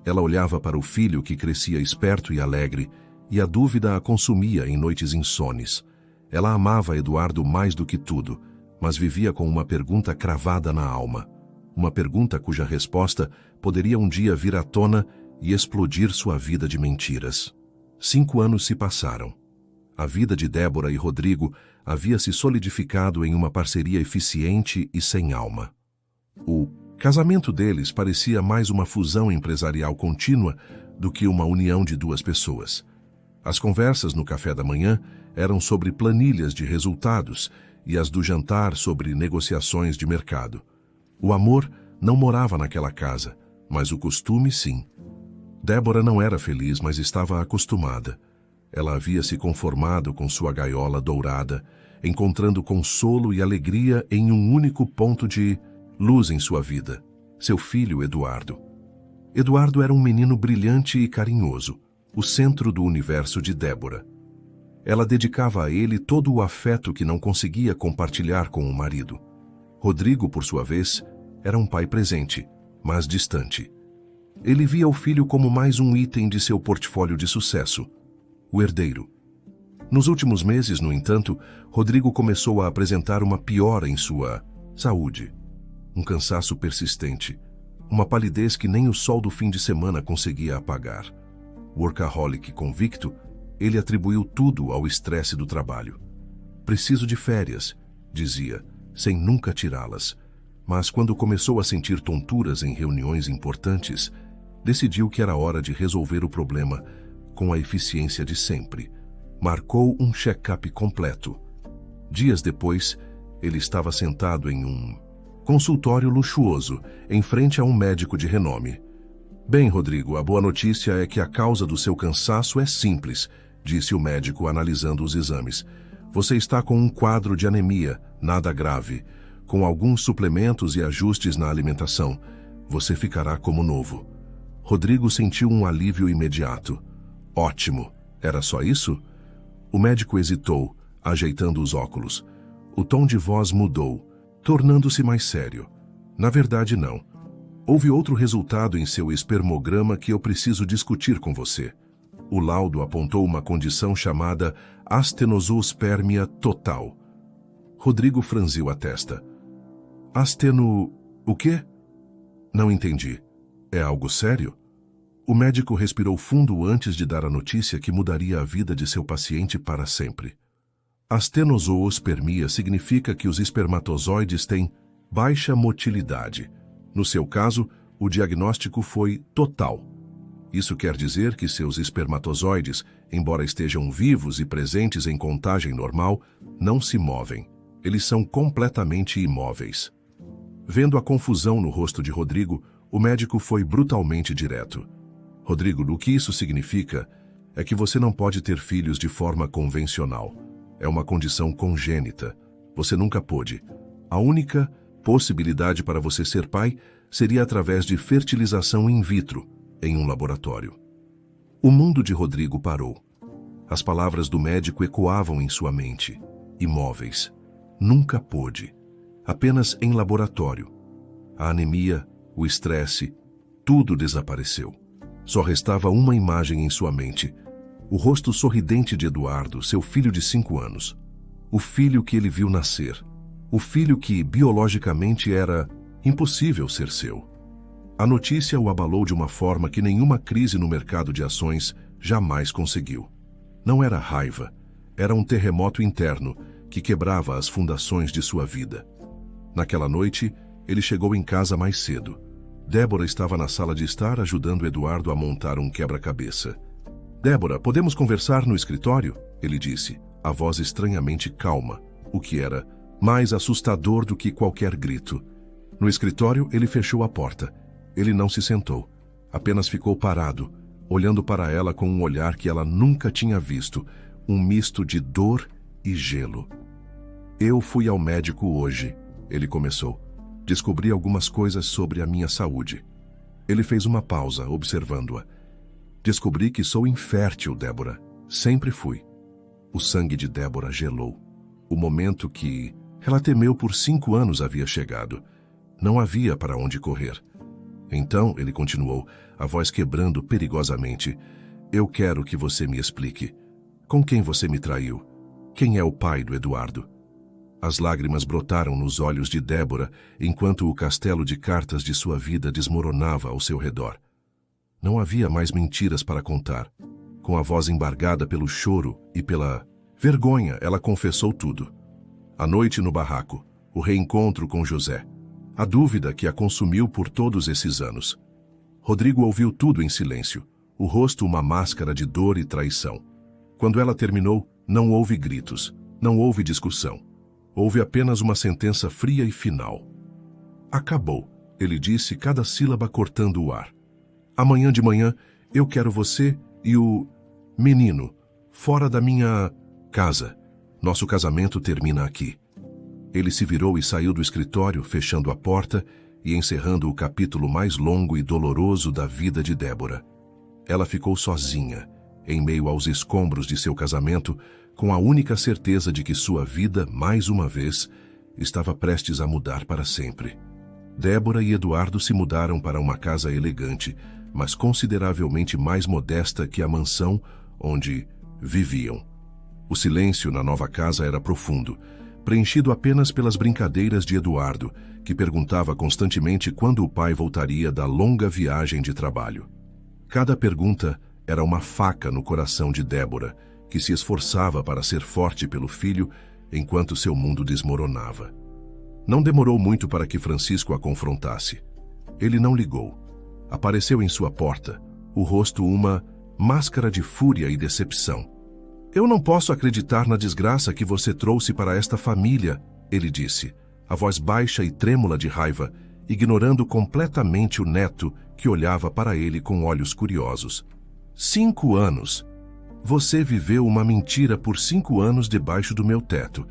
Ela olhava para o filho que crescia esperto e alegre, e a dúvida a consumia em noites insones. Ela amava Eduardo mais do que tudo, mas vivia com uma pergunta cravada na alma. Uma pergunta cuja resposta poderia um dia vir à tona e explodir sua vida de mentiras. 5 anos se passaram. A vida de Débora e Rodrigo havia se solidificado em uma parceria eficiente e sem alma. O casamento deles parecia mais uma fusão empresarial contínua do que uma união de 2 pessoas. As conversas no café da manhã eram sobre planilhas de resultados e as do jantar sobre negociações de mercado. O amor não morava naquela casa, mas o costume sim. Débora não era feliz, mas estava acostumada. Ela havia se conformado com sua gaiola dourada, encontrando consolo e alegria em um único ponto de luz em sua vida: seu filho Eduardo. Eduardo era um menino brilhante e carinhoso, o centro do universo de Débora. Ela dedicava a ele todo o afeto que não conseguia compartilhar com o marido. Rodrigo, por sua vez, era um pai presente, mas distante. Ele via o filho como mais um item de seu portfólio de sucesso, o herdeiro. Nos últimos meses, no entanto, Rodrigo começou a apresentar uma piora em sua saúde. Um cansaço persistente, uma palidez que nem o sol do fim de semana conseguia apagar. Workaholic convicto, ele atribuiu tudo ao estresse do trabalho. Preciso de férias, dizia, sem nunca tirá-las. Mas quando começou a sentir tonturas em reuniões importantes, decidiu que era hora de resolver o problema com a eficiência de sempre. Marcou um check-up completo. Dias depois, ele estava sentado em um consultório luxuoso, em frente a um médico de renome. Bem, Rodrigo, a boa notícia é que a causa do seu cansaço é simples, disse o médico analisando os exames. Você está com um quadro de anemia, nada grave. Com alguns suplementos e ajustes na alimentação, você ficará como novo. Rodrigo sentiu um alívio imediato. Ótimo. Era só isso? O médico hesitou, ajeitando os óculos. O tom de voz mudou, tornando-se mais sério. Na verdade, não. Houve outro resultado em seu espermograma que eu preciso discutir com você. O laudo apontou uma condição chamada astenozoospermia total. Rodrigo franziu a testa. O quê? Não entendi. É algo sério? O médico respirou fundo antes de dar a notícia que mudaria a vida de seu paciente para sempre. Astenozoospermia significa que os espermatozoides têm baixa motilidade. No seu caso, o diagnóstico foi total. Isso quer dizer que seus espermatozoides, embora estejam vivos e presentes em contagem normal, não se movem. Eles são completamente imóveis. Vendo a confusão no rosto de Rodrigo, o médico foi brutalmente direto. Rodrigo, o que isso significa é que você não pode ter filhos de forma convencional. É uma condição congênita. Você nunca pôde. A única possibilidade para você ser pai seria através de fertilização in vitro, em um laboratório. O mundo de Rodrigo parou. As palavras do médico ecoavam em sua mente. Imóveis. Nunca pôde. Apenas em laboratório. A anemia, o estresse, tudo desapareceu. Só restava uma imagem em sua mente. O rosto sorridente de Eduardo, seu filho de 5 anos. O filho que ele viu nascer. O filho que, biologicamente, era impossível ser seu. A notícia o abalou de uma forma que nenhuma crise no mercado de ações jamais conseguiu. Não era raiva, era um terremoto interno que quebrava as fundações de sua vida. Naquela noite, ele chegou em casa mais cedo. Débora estava na sala de estar ajudando Eduardo a montar um quebra-cabeça. Débora, podemos conversar no escritório? Ele disse, a voz estranhamente calma, o que era mais assustador do que qualquer grito. No escritório, ele fechou a porta. Ele não se sentou, apenas ficou parado, olhando para ela com um olhar que ela nunca tinha visto, um misto de dor e gelo. Eu fui ao médico hoje, ele começou. Descobri algumas coisas sobre a minha saúde. Ele fez uma pausa, observando-a. Descobri que sou infértil, Débora. Sempre fui. O sangue de Débora gelou. O momento que ela temeu por 5 anos havia chegado. Não havia para onde correr. Então, ele continuou, a voz quebrando perigosamente. Eu quero que você me explique. Com quem você me traiu? Quem é o pai do Eduardo? As lágrimas brotaram nos olhos de Débora, enquanto o castelo de cartas de sua vida desmoronava ao seu redor. Não havia mais mentiras para contar. Com a voz embargada pelo choro e pela vergonha, ela confessou tudo. A noite no barraco, o reencontro com José, a dúvida que a consumiu por todos esses anos. Rodrigo ouviu tudo em silêncio, o rosto uma máscara de dor e traição. Quando ela terminou, não houve gritos, não houve discussão. Houve apenas uma sentença fria e final. Acabou, ele disse, cada sílaba cortando o ar. Amanhã de manhã, eu quero você e o menino fora da minha casa. Nosso casamento termina aqui. Ele se virou e saiu do escritório, fechando a porta e encerrando o capítulo mais longo e doloroso da vida de Débora. Ela ficou sozinha, em meio aos escombros de seu casamento, com a única certeza de que sua vida, mais uma vez, estava prestes a mudar para sempre. Débora e Eduardo se mudaram para uma casa elegante, mas consideravelmente mais modesta que a mansão onde viviam. O silêncio na nova casa era profundo, preenchido apenas pelas brincadeiras de Eduardo, que perguntava constantemente quando o pai voltaria da longa viagem de trabalho. Cada pergunta era uma faca no coração de Débora, que se esforçava para ser forte pelo filho enquanto seu mundo desmoronava. Não demorou muito para que Francisco a confrontasse. Ele não ligou. Apareceu em sua porta, o rosto uma máscara de fúria e decepção. "Eu não posso acreditar na desgraça que você trouxe para esta família", ele disse, a voz baixa e trêmula de raiva, ignorando completamente o neto que olhava para ele com olhos curiosos. 5 anos. Você viveu uma mentira por 5 anos debaixo do meu teto.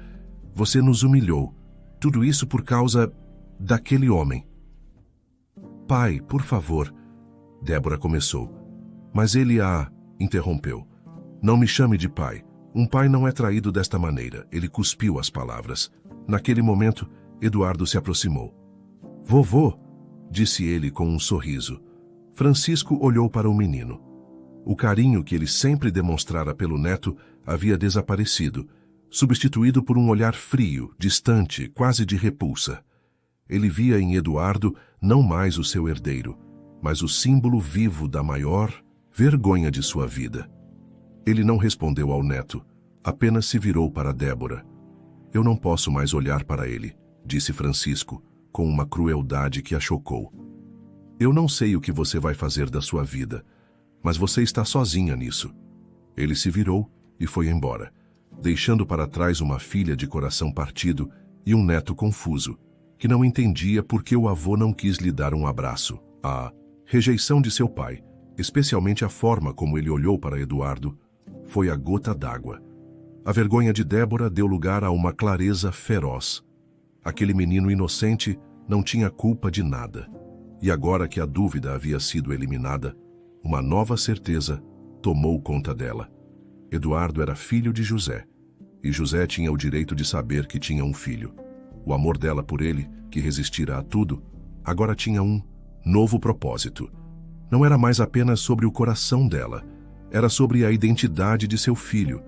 Você nos humilhou. Tudo isso por causa daquele homem. "Pai, por favor", Débora começou. Mas ele a interrompeu. "Não me chame de pai. Um pai não é traído desta maneira." Ele cuspiu as palavras. Naquele momento, Eduardo se aproximou. "Vovô", disse ele com um sorriso. Francisco olhou para o menino. O carinho que ele sempre demonstrara pelo neto havia desaparecido, substituído por um olhar frio, distante, quase de repulsa. Ele via em Eduardo não mais o seu herdeiro, mas o símbolo vivo da maior vergonha de sua vida. Ele não respondeu ao neto, apenas se virou para Débora. "Eu não posso mais olhar para ele", disse Francisco, com uma crueldade que a chocou. "Eu não sei o que você vai fazer da sua vida, mas você está sozinha nisso." Ele se virou e foi embora, deixando para trás uma filha de coração partido e um neto confuso, que não entendia por que o avô não quis lhe dar um abraço. A rejeição de seu pai, especialmente a forma como ele olhou para Eduardo, foi a gota d'água. A vergonha de Débora deu lugar a uma clareza feroz. Aquele menino inocente não tinha culpa de nada. E agora que a dúvida havia sido eliminada, uma nova certeza tomou conta dela. Eduardo era filho de José, e José tinha o direito de saber que tinha um filho. O amor dela por ele, que resistira a tudo, agora tinha um novo propósito. Não era mais apenas sobre o coração dela, era sobre a identidade de seu filho.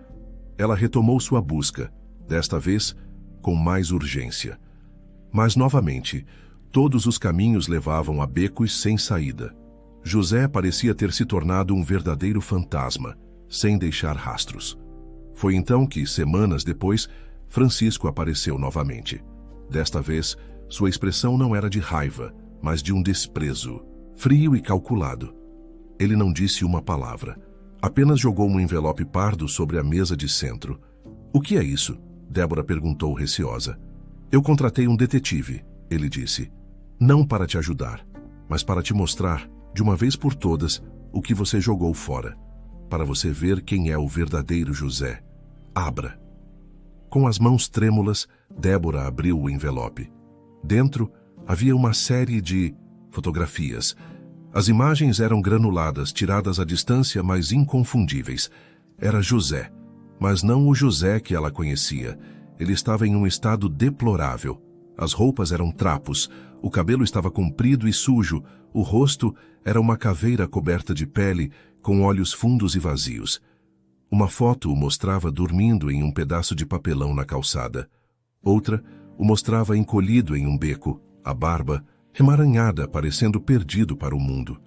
Ela retomou sua busca, desta vez com mais urgência. Mas, novamente, todos os caminhos levavam a becos sem saída. José parecia ter se tornado um verdadeiro fantasma, sem deixar rastros. Foi então que, semanas depois, Francisco apareceu novamente. Desta vez, sua expressão não era de raiva, mas de um desprezo, frio e calculado. Ele não disse uma palavra, apenas jogou um envelope pardo sobre a mesa de centro. "O que é isso?" Débora perguntou receosa. "Eu contratei um detetive", ele disse. "Não para te ajudar, mas para te mostrar, de uma vez por todas, o que você jogou fora. Para você ver quem é o verdadeiro José. Abra." Com as mãos trêmulas, Débora abriu o envelope. Dentro havia uma série de fotografias. As imagens eram granuladas, tiradas à distância, mas inconfundíveis. Era José, mas não o José que ela conhecia. Ele estava em um estado deplorável. As roupas eram trapos, o cabelo estava comprido e sujo, o rosto era uma caveira coberta de pele, com olhos fundos e vazios. Uma foto o mostrava dormindo em um pedaço de papelão na calçada. Outra o mostrava encolhido em um beco, a barba emaranhada, parecendo perdido para o mundo.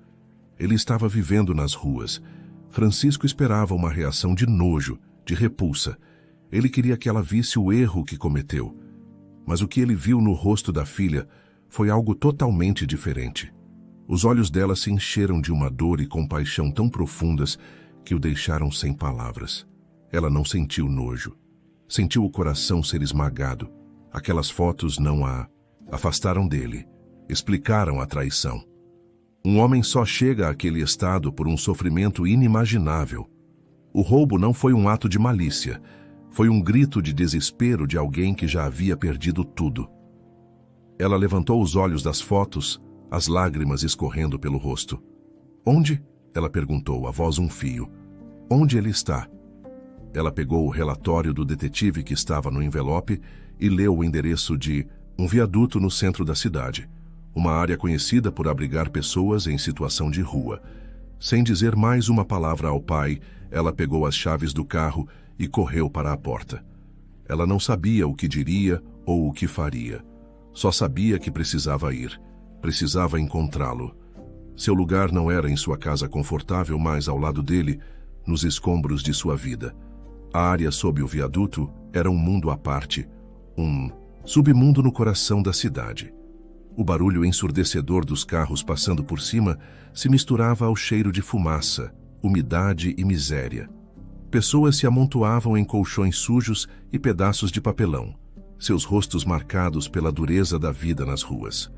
Ele estava vivendo nas ruas. Francisco esperava uma reação de nojo, de repulsa. Ele queria que ela visse o erro que cometeu. Mas o que ele viu no rosto da filha foi algo totalmente diferente. Os olhos dela se encheram de uma dor e compaixão tão profundas que o deixaram sem palavras. Ela não sentiu nojo. Sentiu o coração ser esmagado. Aquelas fotos não a afastaram dele. Explicaram a traição. Um homem só chega àquele estado por um sofrimento inimaginável. O roubo não foi um ato de malícia. Foi um grito de desespero de alguém que já havia perdido tudo. Ela levantou os olhos das fotos, as lágrimas escorrendo pelo rosto. "Onde?" ela perguntou, a voz um fio. "Onde ele está?" Ela pegou o relatório do detetive que estava no envelope e leu o endereço de um viaduto no centro da cidade, uma área conhecida por abrigar pessoas em situação de rua. Sem dizer mais uma palavra ao pai, ela pegou as chaves do carro e correu para a porta. Ela não sabia o que diria ou o que faria. Só sabia que precisava ir. Precisava encontrá-lo. Seu lugar não era em sua casa confortável, mas ao lado dele, nos escombros de sua vida. A área sob o viaduto era um mundo à parte, um submundo no coração da cidade. O barulho ensurdecedor dos carros passando por cima se misturava ao cheiro de fumaça, umidade e miséria. Pessoas se amontoavam em colchões sujos e pedaços de papelão, seus rostos marcados pela dureza da vida nas ruas.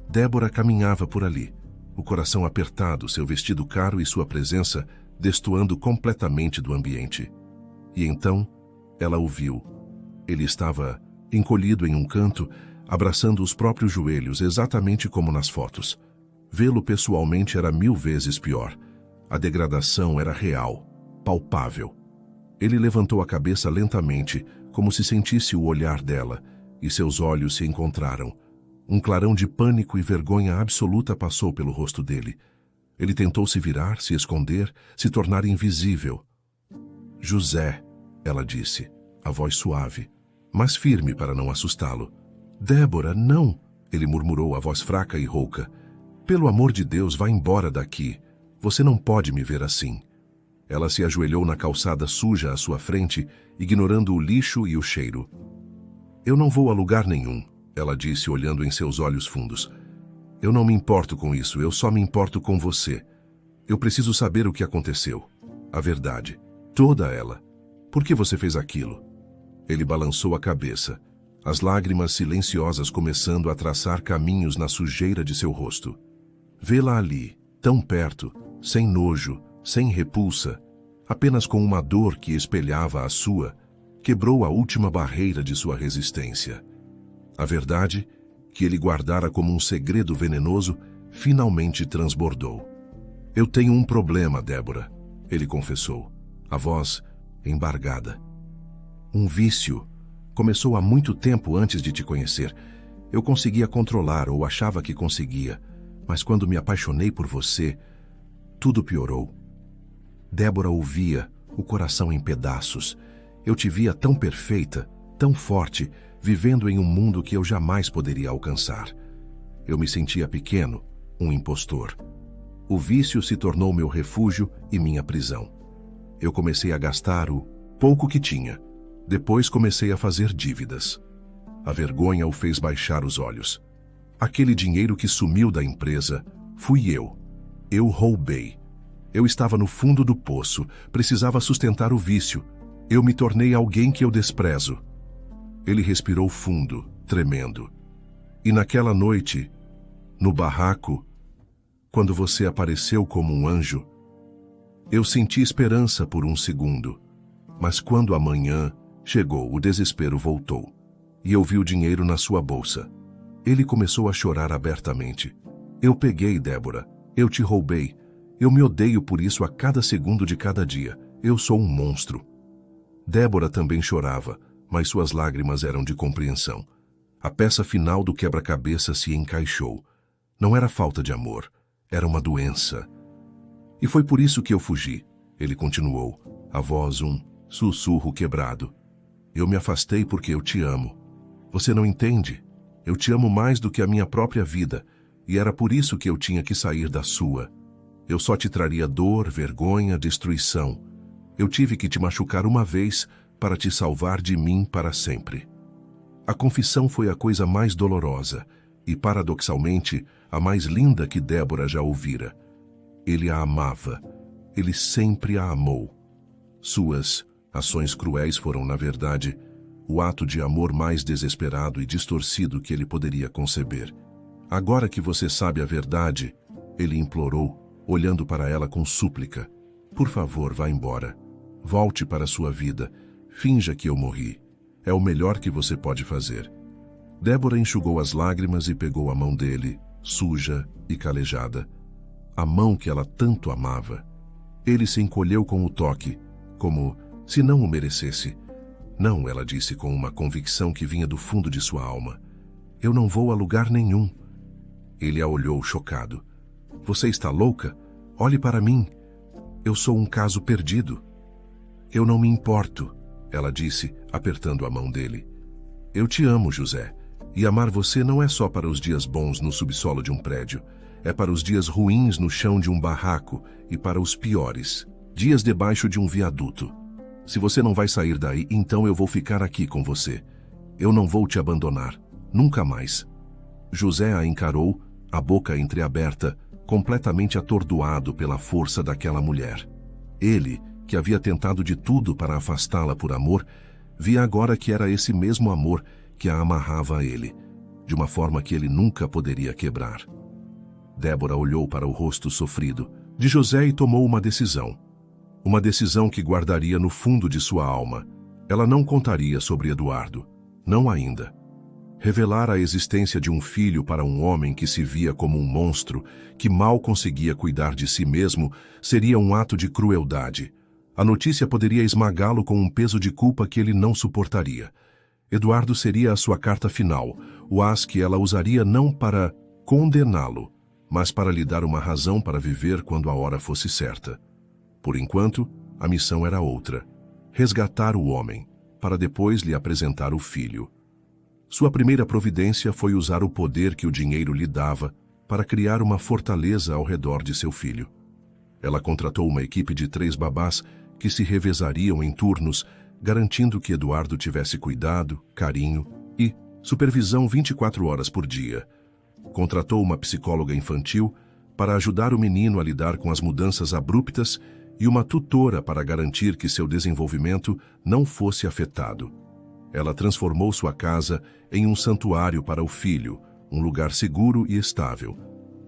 Débora caminhava por ali, o coração apertado, seu vestido caro e sua presença destoando completamente do ambiente. E então, ela o viu. Ele estava encolhido em um canto, abraçando os próprios joelhos, exatamente como nas fotos. Vê-lo pessoalmente era 1000 vezes pior. A degradação era real, palpável. Ele levantou a cabeça lentamente, como se sentisse o olhar dela, e seus olhos se encontraram. Um clarão de pânico e vergonha absoluta passou pelo rosto dele. Ele tentou se virar, se esconder, se tornar invisível. José, ela disse, a voz suave, mas firme para não assustá-lo. Débora, não, ele murmurou, a voz fraca e rouca. Pelo amor de Deus, vá embora daqui. Você não pode me ver assim. Ela se ajoelhou na calçada suja à sua frente, ignorando o lixo e o cheiro. Eu não vou a lugar nenhum, ela disse, olhando em seus olhos fundos. Eu não me importo com isso, eu só me importo com você. Eu preciso saber o que aconteceu. A verdade. Toda ela. Por que você fez aquilo? Ele balançou a cabeça, as lágrimas silenciosas começando a traçar caminhos na sujeira de seu rosto. Vê-la ali, tão perto, sem nojo, sem repulsa, apenas com uma dor que espelhava a sua, quebrou a última barreira de sua resistência. A verdade, que ele guardara como um segredo venenoso, finalmente transbordou. Eu tenho um problema, Débora, ele confessou, a voz embargada. Um vício. Começou há muito tempo antes de te conhecer. Eu conseguia controlar, ou achava que conseguia, mas quando me apaixonei por você, tudo piorou. Débora ouvia, o coração em pedaços. Eu te via tão perfeita, tão forte, vivendo em um mundo que eu jamais poderia alcançar. Eu me sentia pequeno, um impostor. O vício se tornou meu refúgio e minha prisão. Eu comecei a gastar o pouco que tinha. Depois comecei a fazer dívidas. A vergonha o fez baixar os olhos. Aquele dinheiro que sumiu da empresa, fui eu. Eu roubei. Eu estava no fundo do poço, precisava sustentar o vício. Eu me tornei alguém que eu desprezo. Ele respirou fundo, tremendo. E naquela noite, no barraco, quando você apareceu como um anjo, eu senti esperança por um segundo. Mas quando amanhã chegou, o desespero voltou. E eu vi o dinheiro na sua bolsa. Ele começou a chorar abertamente. Eu peguei, Débora. Eu te roubei. Eu me odeio por isso a cada segundo de cada dia. Eu sou um monstro. Débora também chorava, mas suas lágrimas eram de compreensão. A peça final do quebra-cabeça se encaixou. Não era falta de amor, era uma doença. E foi por isso que eu fugi, ele continuou, a voz um sussurro quebrado. Eu me afastei porque eu te amo. Você não entende? Eu te amo mais do que a minha própria vida, e era por isso que eu tinha que sair da sua. Eu só te traria dor, vergonha, destruição. Eu tive que te machucar uma vez para te salvar de mim para sempre. A confissão foi a coisa mais dolorosa e, paradoxalmente, a mais linda que Débora já ouvira. Ele a amava. Ele sempre a amou. Suas ações cruéis foram, na verdade, o ato de amor mais desesperado e distorcido que ele poderia conceber. Agora que você sabe a verdade, ele implorou, olhando para ela com súplica. Por favor, vá embora. Volte para sua vida. Finja que eu morri. É o melhor que você pode fazer. Débora enxugou as lágrimas e pegou a mão dele, suja e calejada. A mão que ela tanto amava. Ele se encolheu com o toque, como se não o merecesse. Não, ela disse com uma convicção que vinha do fundo de sua alma. Eu não vou a lugar nenhum. Ele a olhou chocado. Você está louca? Olhe para mim. Eu sou um caso perdido. Eu não me importo, ela disse, apertando a mão dele. Eu te amo, José. E amar você não é só para os dias bons no subsolo de um prédio. É para os dias ruins no chão de um barraco e para os piores, dias debaixo de um viaduto. Se você não vai sair daí, então eu vou ficar aqui com você. Eu não vou te abandonar, nunca mais. José a encarou, a boca entreaberta, completamente atordoado pela força daquela mulher. Ele, que havia tentado de tudo para afastá-la por amor, via agora que era esse mesmo amor que a amarrava a ele, de uma forma que ele nunca poderia quebrar. Débora olhou para o rosto sofrido de José e tomou uma decisão. Uma decisão que guardaria no fundo de sua alma. Ela não contaria sobre Eduardo, não ainda. Revelar a existência de um filho para um homem que se via como um monstro, que mal conseguia cuidar de si mesmo, seria um ato de crueldade. A notícia poderia esmagá-lo com um peso de culpa que ele não suportaria. Eduardo seria a sua carta final, o as que ela usaria não para condená-lo, mas para lhe dar uma razão para viver quando a hora fosse certa. Por enquanto, a missão era outra: resgatar o homem, para depois lhe apresentar o filho. Sua primeira providência foi usar o poder que o dinheiro lhe dava para criar uma fortaleza ao redor de seu filho. Ela contratou uma equipe de 3 babás que se revezariam em turnos, garantindo que Eduardo tivesse cuidado, carinho e supervisão 24 horas por dia. Contratou uma psicóloga infantil para ajudar o menino a lidar com as mudanças abruptas e uma tutora para garantir que seu desenvolvimento não fosse afetado. Ela transformou sua casa em um santuário para o filho, um lugar seguro e estável,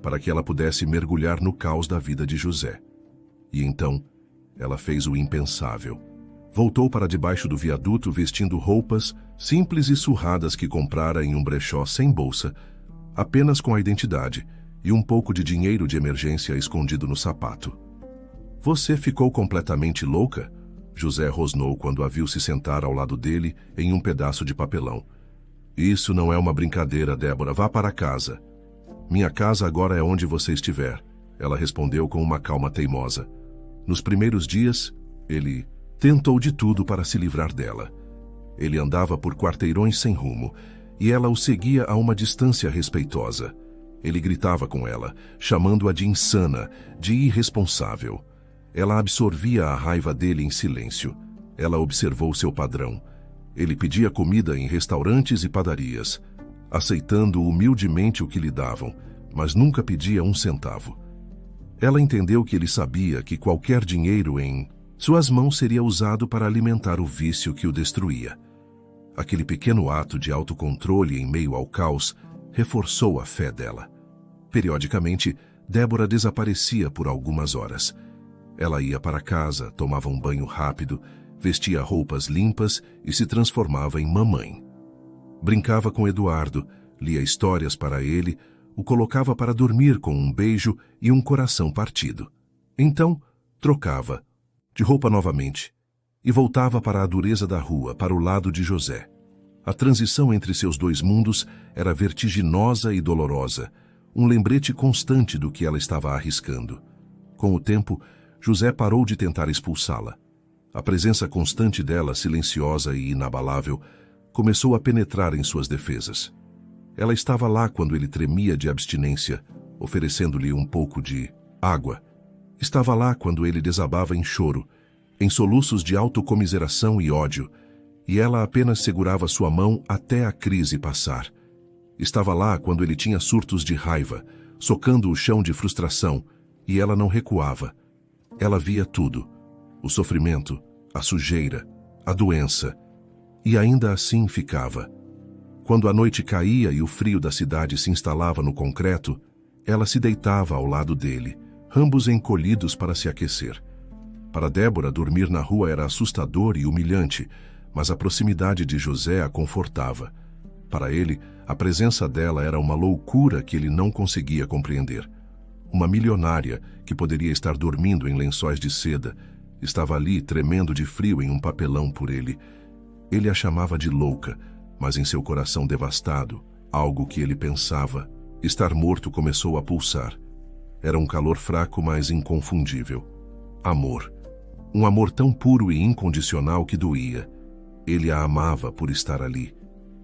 para que ela pudesse mergulhar no caos da vida de José. E então, ela fez o impensável. Voltou para debaixo do viaduto vestindo roupas simples e surradas que comprara em um brechó sem bolsa, apenas com a identidade e um pouco de dinheiro de emergência escondido no sapato. Você ficou completamente louca? José rosnou quando a viu se sentar ao lado dele em um pedaço de papelão. Isso não é uma brincadeira, Débora. Vá para casa. Minha casa agora é onde você estiver, ela respondeu com uma calma teimosa. Nos primeiros dias, ele tentou de tudo para se livrar dela. Ele andava por quarteirões sem rumo, e ela o seguia a uma distância respeitosa. Ele gritava com ela, chamando-a de insana, de irresponsável. Ela absorvia a raiva dele em silêncio. Ela observou seu padrão. Ele pedia comida em restaurantes e padarias, aceitando humildemente o que lhe davam, mas nunca pedia um centavo. Ela entendeu que ele sabia que qualquer dinheiro em suas mãos seria usado para alimentar o vício que o destruía. Aquele pequeno ato de autocontrole em meio ao caos reforçou a fé dela. Periodicamente, Débora desaparecia por algumas horas. Ela ia para casa, tomava um banho rápido, vestia roupas limpas e se transformava em mamãe. Brincava com Eduardo, lia histórias para ele, o colocava para dormir com um beijo e um coração partido. Então, trocava, de roupa novamente, e voltava para a dureza da rua, para o lado de José. A transição entre seus 2 mundos era vertiginosa e dolorosa, um lembrete constante do que ela estava arriscando. Com o tempo, José parou de tentar expulsá-la. A presença constante dela, silenciosa e inabalável, começou a penetrar em suas defesas. Ela estava lá quando ele tremia de abstinência, oferecendo-lhe um pouco de água. Estava lá quando ele desabava em choro, em soluços de autocomiseração e ódio, e ela apenas segurava sua mão até a crise passar. Estava lá quando ele tinha surtos de raiva, socando o chão de frustração, e ela não recuava. Ela via tudo: o sofrimento, a sujeira, a doença, e ainda assim ficava. Quando a noite caía e o frio da cidade se instalava no concreto, ela se deitava ao lado dele, ambos encolhidos para se aquecer. Para Débora, dormir na rua era assustador e humilhante, mas a proximidade de José a confortava. Para ele, a presença dela era uma loucura que ele não conseguia compreender. Uma milionária, que poderia estar dormindo em lençóis de seda, estava ali tremendo de frio em um papelão por ele. Ele a chamava de louca, mas em seu coração devastado, algo que ele pensava, estar morto, começou a pulsar. Era um calor fraco, mas inconfundível. Amor. Um amor tão puro e incondicional que doía. Ele a amava por estar ali,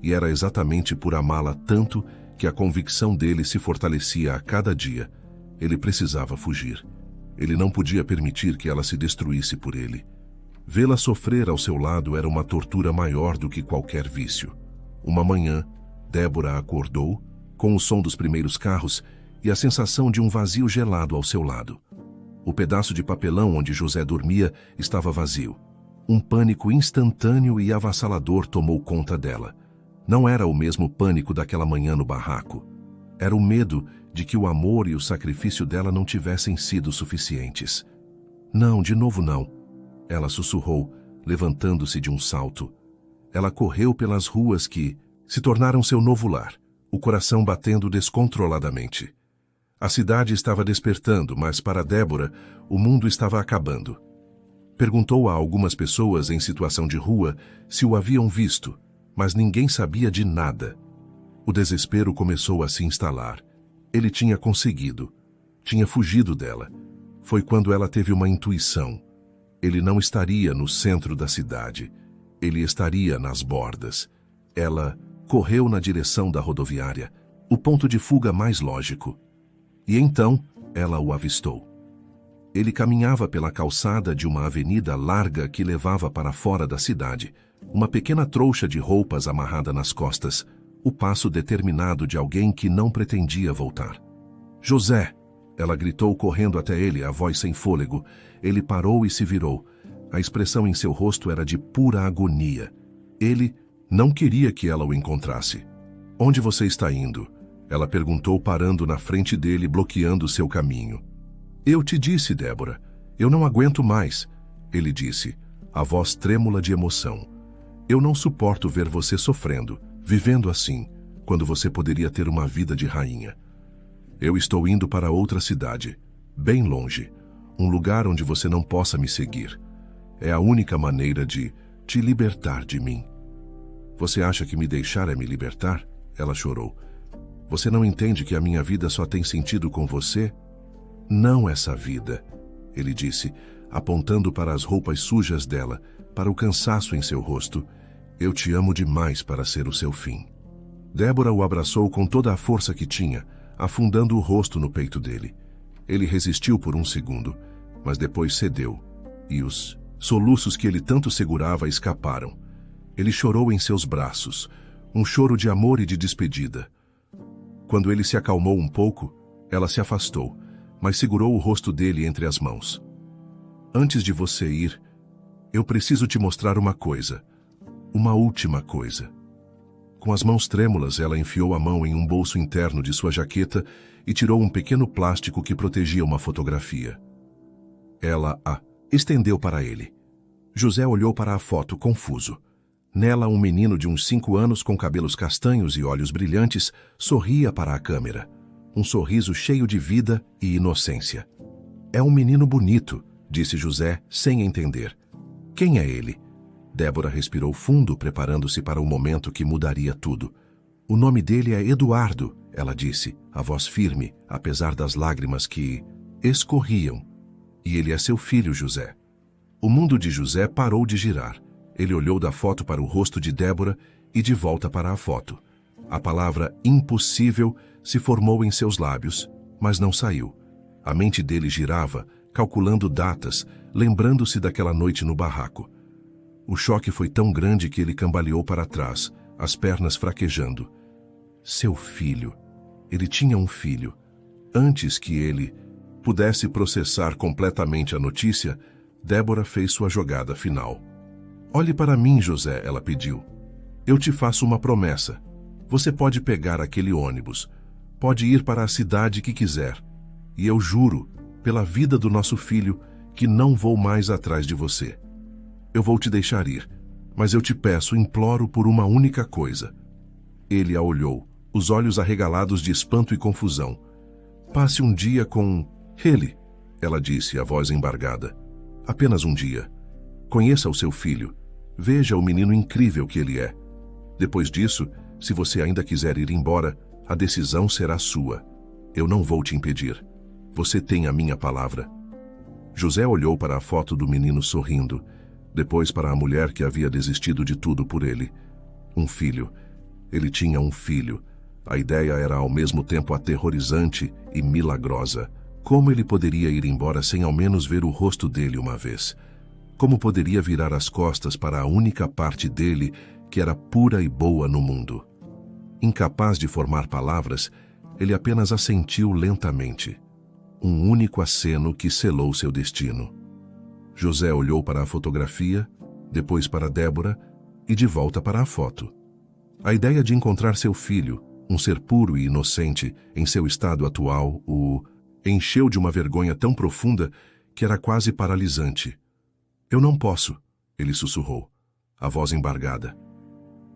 e era exatamente por amá-la tanto que a convicção dele se fortalecia a cada dia. Ele precisava fugir. Ele não podia permitir que ela se destruísse por ele. Vê-la sofrer ao seu lado era uma tortura maior do que qualquer vício. Uma manhã, Débora acordou, com o som dos primeiros carros e a sensação de um vazio gelado ao seu lado. O pedaço de papelão onde José dormia estava vazio. Um pânico instantâneo e avassalador tomou conta dela. Não era o mesmo pânico daquela manhã no barraco. Era o medo de que o amor e o sacrifício dela não tivessem sido suficientes. Não, de novo não. Ela sussurrou, levantando-se de um salto. Ela correu pelas ruas que se tornaram seu novo lar, o coração batendo descontroladamente. A cidade estava despertando, mas para Débora, o mundo estava acabando. Perguntou a algumas pessoas em situação de rua se o haviam visto, mas ninguém sabia de nada. O desespero começou a se instalar. Ele tinha conseguido. Tinha fugido dela. Foi quando ela teve uma intuição. Ele não estaria no centro da cidade. Ele estaria nas bordas. Ela correu na direção da rodoviária, o ponto de fuga mais lógico. E então ela o avistou. Ele caminhava pela calçada de uma avenida larga que levava para fora da cidade, uma pequena trouxa de roupas amarrada nas costas, o passo determinado de alguém que não pretendia voltar. José! Ela gritou correndo até ele, a voz sem fôlego. Ele parou e se virou. A expressão em seu rosto era de pura agonia. Ele não queria que ela o encontrasse. Onde você está indo? Ela perguntou, parando na frente dele, bloqueando seu caminho. Eu te disse, Débora. Eu não aguento mais. Ele disse, a voz trêmula de emoção. Eu não suporto ver você sofrendo, vivendo assim, quando você poderia ter uma vida de rainha. Eu estou indo para outra cidade, bem longe, um lugar onde você não possa me seguir. É a única maneira de te libertar de mim. Você acha que me deixar é me libertar? Ela chorou. Você não entende que a minha vida só tem sentido com você? Não essa vida, ele disse, apontando para as roupas sujas dela, para o cansaço em seu rosto. Eu te amo demais para ser o seu fim. Débora o abraçou com toda a força que tinha, afundando o rosto no peito dele. Ele resistiu por um segundo, mas depois cedeu, e os soluços que ele tanto segurava escaparam. Ele chorou em seus braços, um choro de amor e de despedida. Quando ele se acalmou um pouco, ela se afastou, mas segurou o rosto dele entre as mãos. Antes de você ir, eu preciso te mostrar uma coisa, uma última coisa. Com as mãos trêmulas, ela enfiou a mão em um bolso interno de sua jaqueta e tirou um pequeno plástico que protegia uma fotografia. Ela a estendeu para ele. José olhou para a foto, confuso. Nela, um menino de uns 5 anos com cabelos castanhos e olhos brilhantes sorria para a câmera. Um sorriso cheio de vida e inocência. É um menino bonito, disse José, sem entender. Quem é ele? Débora respirou fundo, preparando-se para um momento que mudaria tudo. O nome dele é Eduardo, ela disse, a voz firme, apesar das lágrimas que escorriam. E ele é seu filho, José. O mundo de José parou de girar. Ele olhou da foto para o rosto de Débora e de volta para a foto. A palavra impossível se formou em seus lábios, mas não saiu. A mente dele girava, calculando datas, lembrando-se daquela noite no barraco. O choque foi tão grande que ele cambaleou para trás, as pernas fraquejando. Seu filho. Ele tinha um filho. Antes que ele pudesse processar completamente a notícia, Débora fez sua jogada final. Olhe para mim, José, ela pediu. Eu te faço uma promessa. Você pode pegar aquele ônibus. Pode ir para a cidade que quiser. E eu juro, pela vida do nosso filho, que não vou mais atrás de você. Eu vou te deixar ir, mas eu te peço, imploro por uma única coisa. Ele a olhou, os olhos arregalados de espanto e confusão. Passe um dia com ele, ela disse, a voz embargada. Apenas um dia. Conheça o seu filho. Veja o menino incrível que ele é. Depois disso, se você ainda quiser ir embora, a decisão será sua. Eu não vou te impedir. Você tem a minha palavra. José olhou para a foto do menino sorrindo, depois para a mulher que havia desistido de tudo por ele. Um filho. Ele tinha um filho. A ideia era ao mesmo tempo aterrorizante e milagrosa. Como ele poderia ir embora sem ao menos ver o rosto dele uma vez? Como poderia virar as costas para a única parte dele que era pura e boa no mundo? Incapaz de formar palavras, ele apenas assentiu lentamente. Um único aceno que selou seu destino. José olhou para a fotografia, depois para Débora e de volta para a foto. A ideia de encontrar seu filho, um ser puro e inocente, em seu estado atual, o encheu de uma vergonha tão profunda que era quase paralisante. "Eu não posso", ele sussurrou, a voz embargada.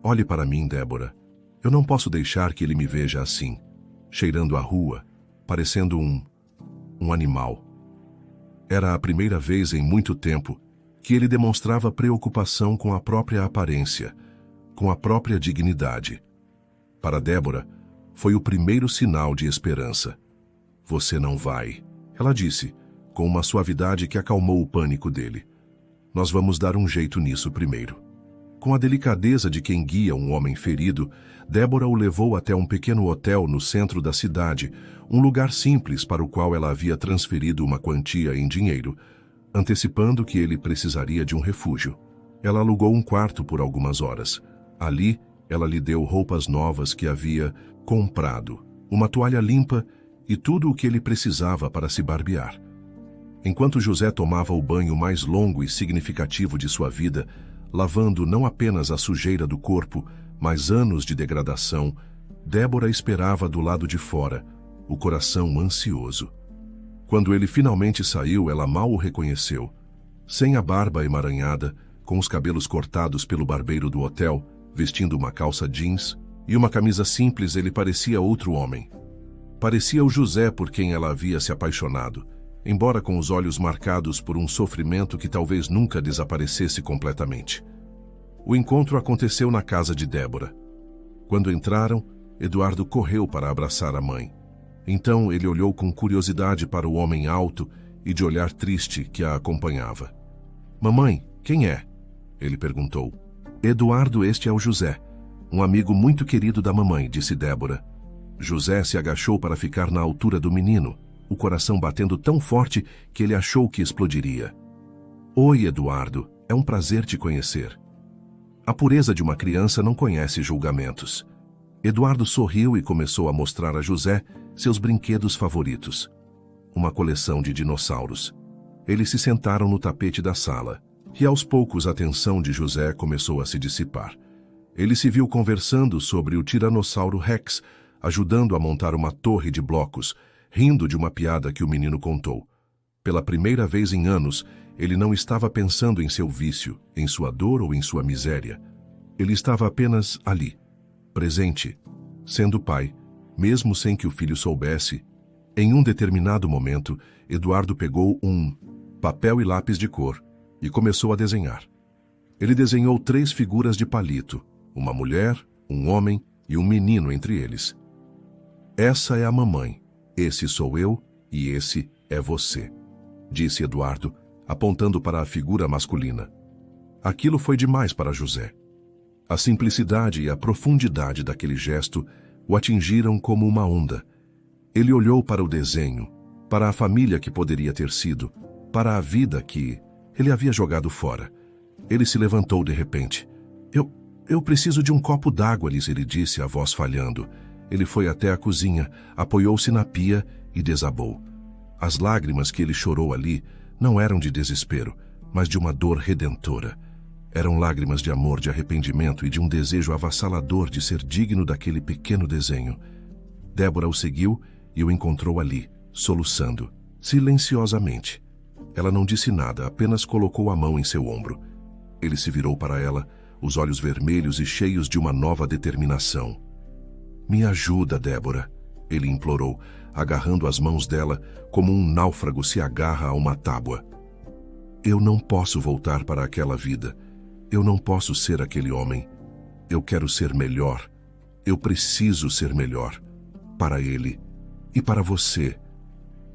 "Olhe para mim, Débora. Eu não posso deixar que ele me veja assim, cheirando a rua, parecendo um animal." Era a primeira vez em muito tempo que ele demonstrava preocupação com a própria aparência, com a própria dignidade. Para Débora, foi o primeiro sinal de esperança. "Você não vai", ela disse, com uma suavidade que acalmou o pânico dele. "Nós vamos dar um jeito nisso primeiro." Com a delicadeza de quem guia um homem ferido, Débora o levou até um pequeno hotel no centro da cidade, um lugar simples para o qual ela havia transferido uma quantia em dinheiro, antecipando que ele precisaria de um refúgio. Ela alugou um quarto por algumas horas. Ali, ela lhe deu roupas novas que havia comprado, uma toalha limpa e tudo o que ele precisava para se barbear. Enquanto José tomava o banho mais longo e significativo de sua vida, lavando não apenas a sujeira do corpo, mas anos de degradação, Débora esperava do lado de fora, o coração ansioso. Quando ele finalmente saiu, ela mal o reconheceu. Sem a barba emaranhada, com os cabelos cortados pelo barbeiro do hotel, vestindo uma calça jeans e uma camisa simples, ele parecia outro homem. Parecia o José por quem ela havia se apaixonado, embora com os olhos marcados por um sofrimento que talvez nunca desaparecesse completamente. O encontro aconteceu na casa de Débora. Quando entraram, Eduardo correu para abraçar a mãe. Então ele olhou com curiosidade para o homem alto e de olhar triste que a acompanhava. "Mamãe, quem é?" ele perguntou. "Eduardo, este é o José, um amigo muito querido da mamãe", disse Débora. José se agachou para ficar na altura do menino, o coração batendo tão forte que ele achou que explodiria. "Oi, Eduardo, é um prazer te conhecer." A pureza de uma criança não conhece julgamentos. Eduardo sorriu e começou a mostrar a José seus brinquedos favoritos. Uma coleção de dinossauros. Eles se sentaram no tapete da sala, e aos poucos a tensão de José começou a se dissipar. Ele se viu conversando sobre o Tiranossauro Rex, ajudando a montar uma torre de blocos, rindo de uma piada que o menino contou. Pela primeira vez em anos, ele não estava pensando em seu vício, em sua dor ou em sua miséria. Ele estava apenas ali, presente, sendo pai, mesmo sem que o filho soubesse. Em um determinado momento, Eduardo pegou um papel e lápis de cor e começou a desenhar. Ele desenhou 3 figuras de palito, uma mulher, um homem e um menino entre eles. "Essa é a mamãe, esse sou eu e esse é você", disse Eduardo, apontando para a figura masculina. Aquilo foi demais para José. A simplicidade e a profundidade daquele gesto o atingiram como uma onda. Ele olhou para o desenho, para a família que poderia ter sido, para a vida que ele havia jogado fora. Ele se levantou de repente. Eu preciso de um copo d'água", ele disse, a voz falhando. Ele foi até a cozinha, apoiou-se na pia e desabou. As lágrimas que ele chorou ali não eram de desespero, mas de uma dor redentora. Eram lágrimas de amor, de arrependimento e de um desejo avassalador de ser digno daquele pequeno desenho. Débora o seguiu e o encontrou ali, soluçando, silenciosamente. Ela não disse nada, apenas colocou a mão em seu ombro. Ele se virou para ela, os olhos vermelhos e cheios de uma nova determinação. "Me ajuda, Débora", ele implorou, agarrando as mãos dela como um náufrago se agarra a uma tábua. "Eu não posso voltar para aquela vida. Eu não posso ser aquele homem. Eu quero ser melhor. Eu preciso ser melhor. Para ele e para você.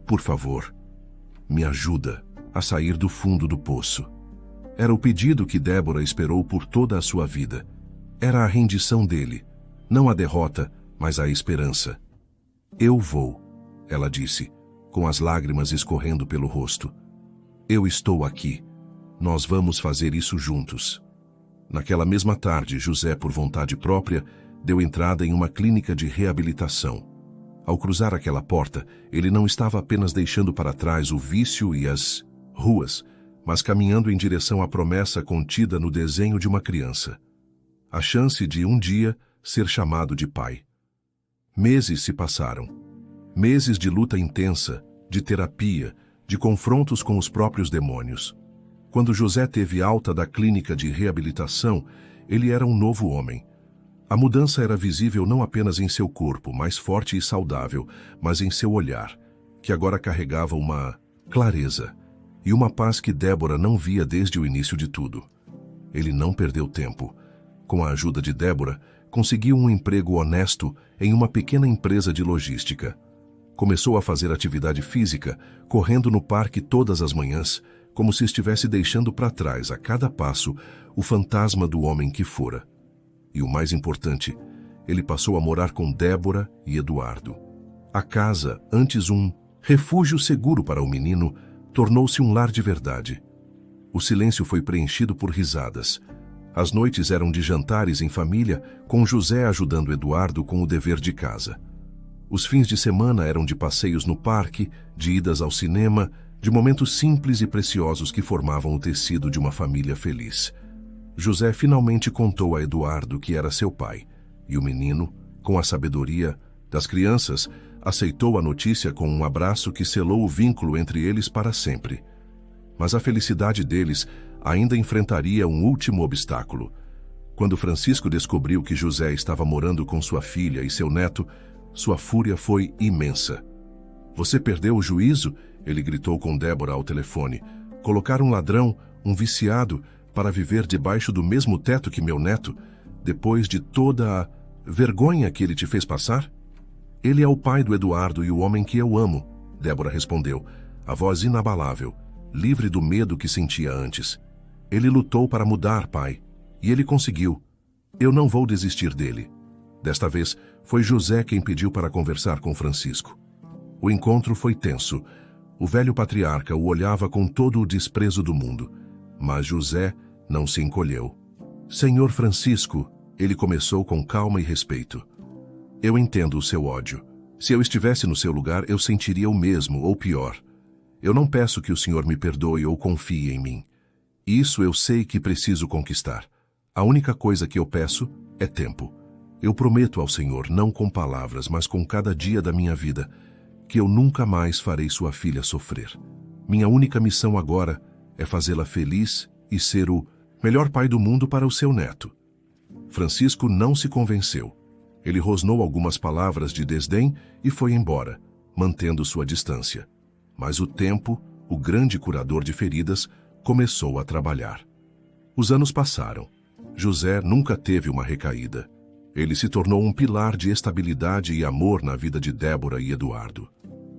Por favor, me ajuda a sair do fundo do poço." Era o pedido que Débora esperou por toda a sua vida. Era a rendição dele, não a derrota, mas a esperança. "Eu vou", ela disse, com as lágrimas escorrendo pelo rosto. Eu estou aqui. Nós vamos fazer isso juntos. Naquela mesma tarde, José, por vontade própria, deu entrada em uma clínica de reabilitação. Ao cruzar aquela porta, ele não estava apenas deixando para trás o vício e as ruas, mas caminhando em direção à promessa contida no desenho de uma criança. A chance de, um dia, ser chamado de pai. Meses se passaram. Meses de luta intensa, de terapia, de confrontos com os próprios demônios. Quando José teve alta da clínica de reabilitação, ele era um novo homem. A mudança era visível não apenas em seu corpo, mais forte e saudável, mas em seu olhar, que agora carregava uma clareza e uma paz que Débora não via desde o início de tudo. Ele não perdeu tempo. Com a ajuda de Débora, conseguiu um emprego honesto em uma pequena empresa de logística. Começou a fazer atividade física, correndo no parque todas as manhãs, como se estivesse deixando para trás, a cada passo, o fantasma do homem que fora. E o mais importante, ele passou a morar com Débora e Eduardo. A casa, antes um refúgio seguro para o menino, tornou-se um lar de verdade. O silêncio foi preenchido por risadas. As noites eram de jantares em família, com José ajudando Eduardo com o dever de casa. Os fins de semana eram de passeios no parque, de idas ao cinema, de momentos simples e preciosos que formavam o tecido de uma família feliz. José finalmente contou a Eduardo que era seu pai, e o menino, com a sabedoria das crianças, aceitou a notícia com um abraço que selou o vínculo entre eles para sempre. Mas a felicidade deles ainda enfrentaria um último obstáculo. Quando Francisco descobriu que José estava morando com sua filha e seu neto, sua fúria foi imensa. "Você perdeu o juízo?" ele gritou com Débora ao telefone. "Colocar um ladrão, um viciado, para viver debaixo do mesmo teto que meu neto, depois de toda a vergonha que ele te fez passar?" "Ele é o pai do Eduardo e o homem que eu amo", Débora respondeu, a voz inabalável, livre do medo que sentia antes. "Ele lutou para mudar, pai, e ele conseguiu. Eu não vou desistir dele." Desta vez, foi José quem pediu para conversar com Francisco. O encontro foi tenso. O velho patriarca o olhava com todo o desprezo do mundo. Mas José não se encolheu. "Senhor Francisco", ele começou com calma e respeito. "Eu entendo o seu ódio. Se eu estivesse no seu lugar, eu sentiria o mesmo, ou pior. Eu não peço que o senhor me perdoe ou confie em mim. Isso eu sei que preciso conquistar. A única coisa que eu peço é tempo. Eu prometo ao Senhor, não com palavras, mas com cada dia da minha vida, que eu nunca mais farei sua filha sofrer. Minha única missão agora é fazê-la feliz e ser o melhor pai do mundo para o seu neto." Francisco não se convenceu. Ele rosnou algumas palavras de desdém e foi embora, mantendo sua distância. Mas o tempo, o grande curador de feridas, começou a trabalhar. Os anos passaram. José nunca teve uma recaída. Ele se tornou um pilar de estabilidade e amor na vida de Débora e Eduardo.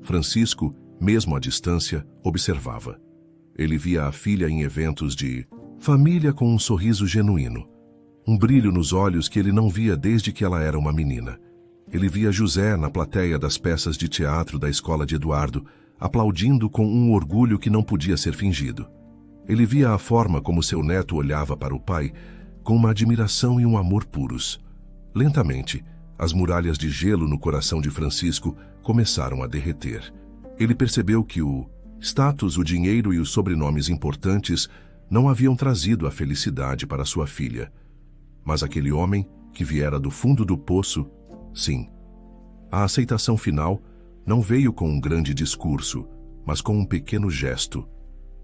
Francisco, mesmo à distância, observava. Ele via a filha em eventos de família com um sorriso genuíno, um brilho nos olhos que ele não via desde que ela era uma menina. Ele via José na plateia das peças de teatro da escola de Eduardo, aplaudindo com um orgulho que não podia ser fingido. Ele via a forma como seu neto olhava para o pai, com uma admiração e um amor puros. Lentamente, as muralhas de gelo no coração de Francisco começaram a derreter. Ele percebeu que o status, o dinheiro e os sobrenomes importantes não haviam trazido a felicidade para sua filha. Mas aquele homem, que viera do fundo do poço, sim. A aceitação final não veio com um grande discurso, mas com um pequeno gesto.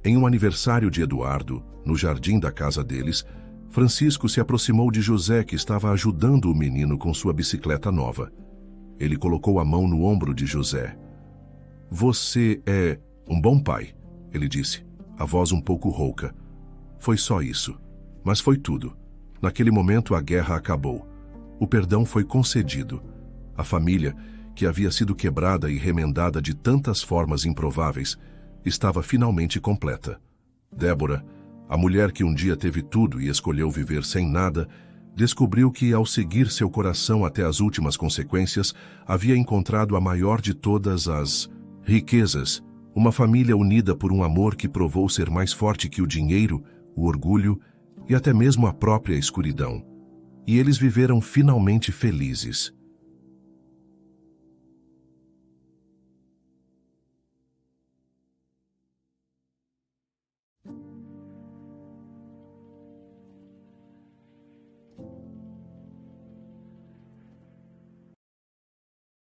Em um aniversário de Eduardo, no jardim da casa deles, Francisco se aproximou de José, que estava ajudando o menino com sua bicicleta nova. Ele colocou a mão no ombro de José. "Você é um bom pai", ele disse, a voz um pouco rouca. Foi só isso, mas foi tudo. Naquele momento a guerra acabou. O perdão foi concedido. A família, que havia sido quebrada e remendada de tantas formas improváveis, estava finalmente completa. Débora, a mulher que um dia teve tudo e escolheu viver sem nada, descobriu que, ao seguir seu coração até as últimas consequências, havia encontrado a maior de todas as Riquezas, uma família unida por um amor que provou ser mais forte que o dinheiro, o orgulho e até mesmo a própria escuridão. E eles viveram finalmente felizes.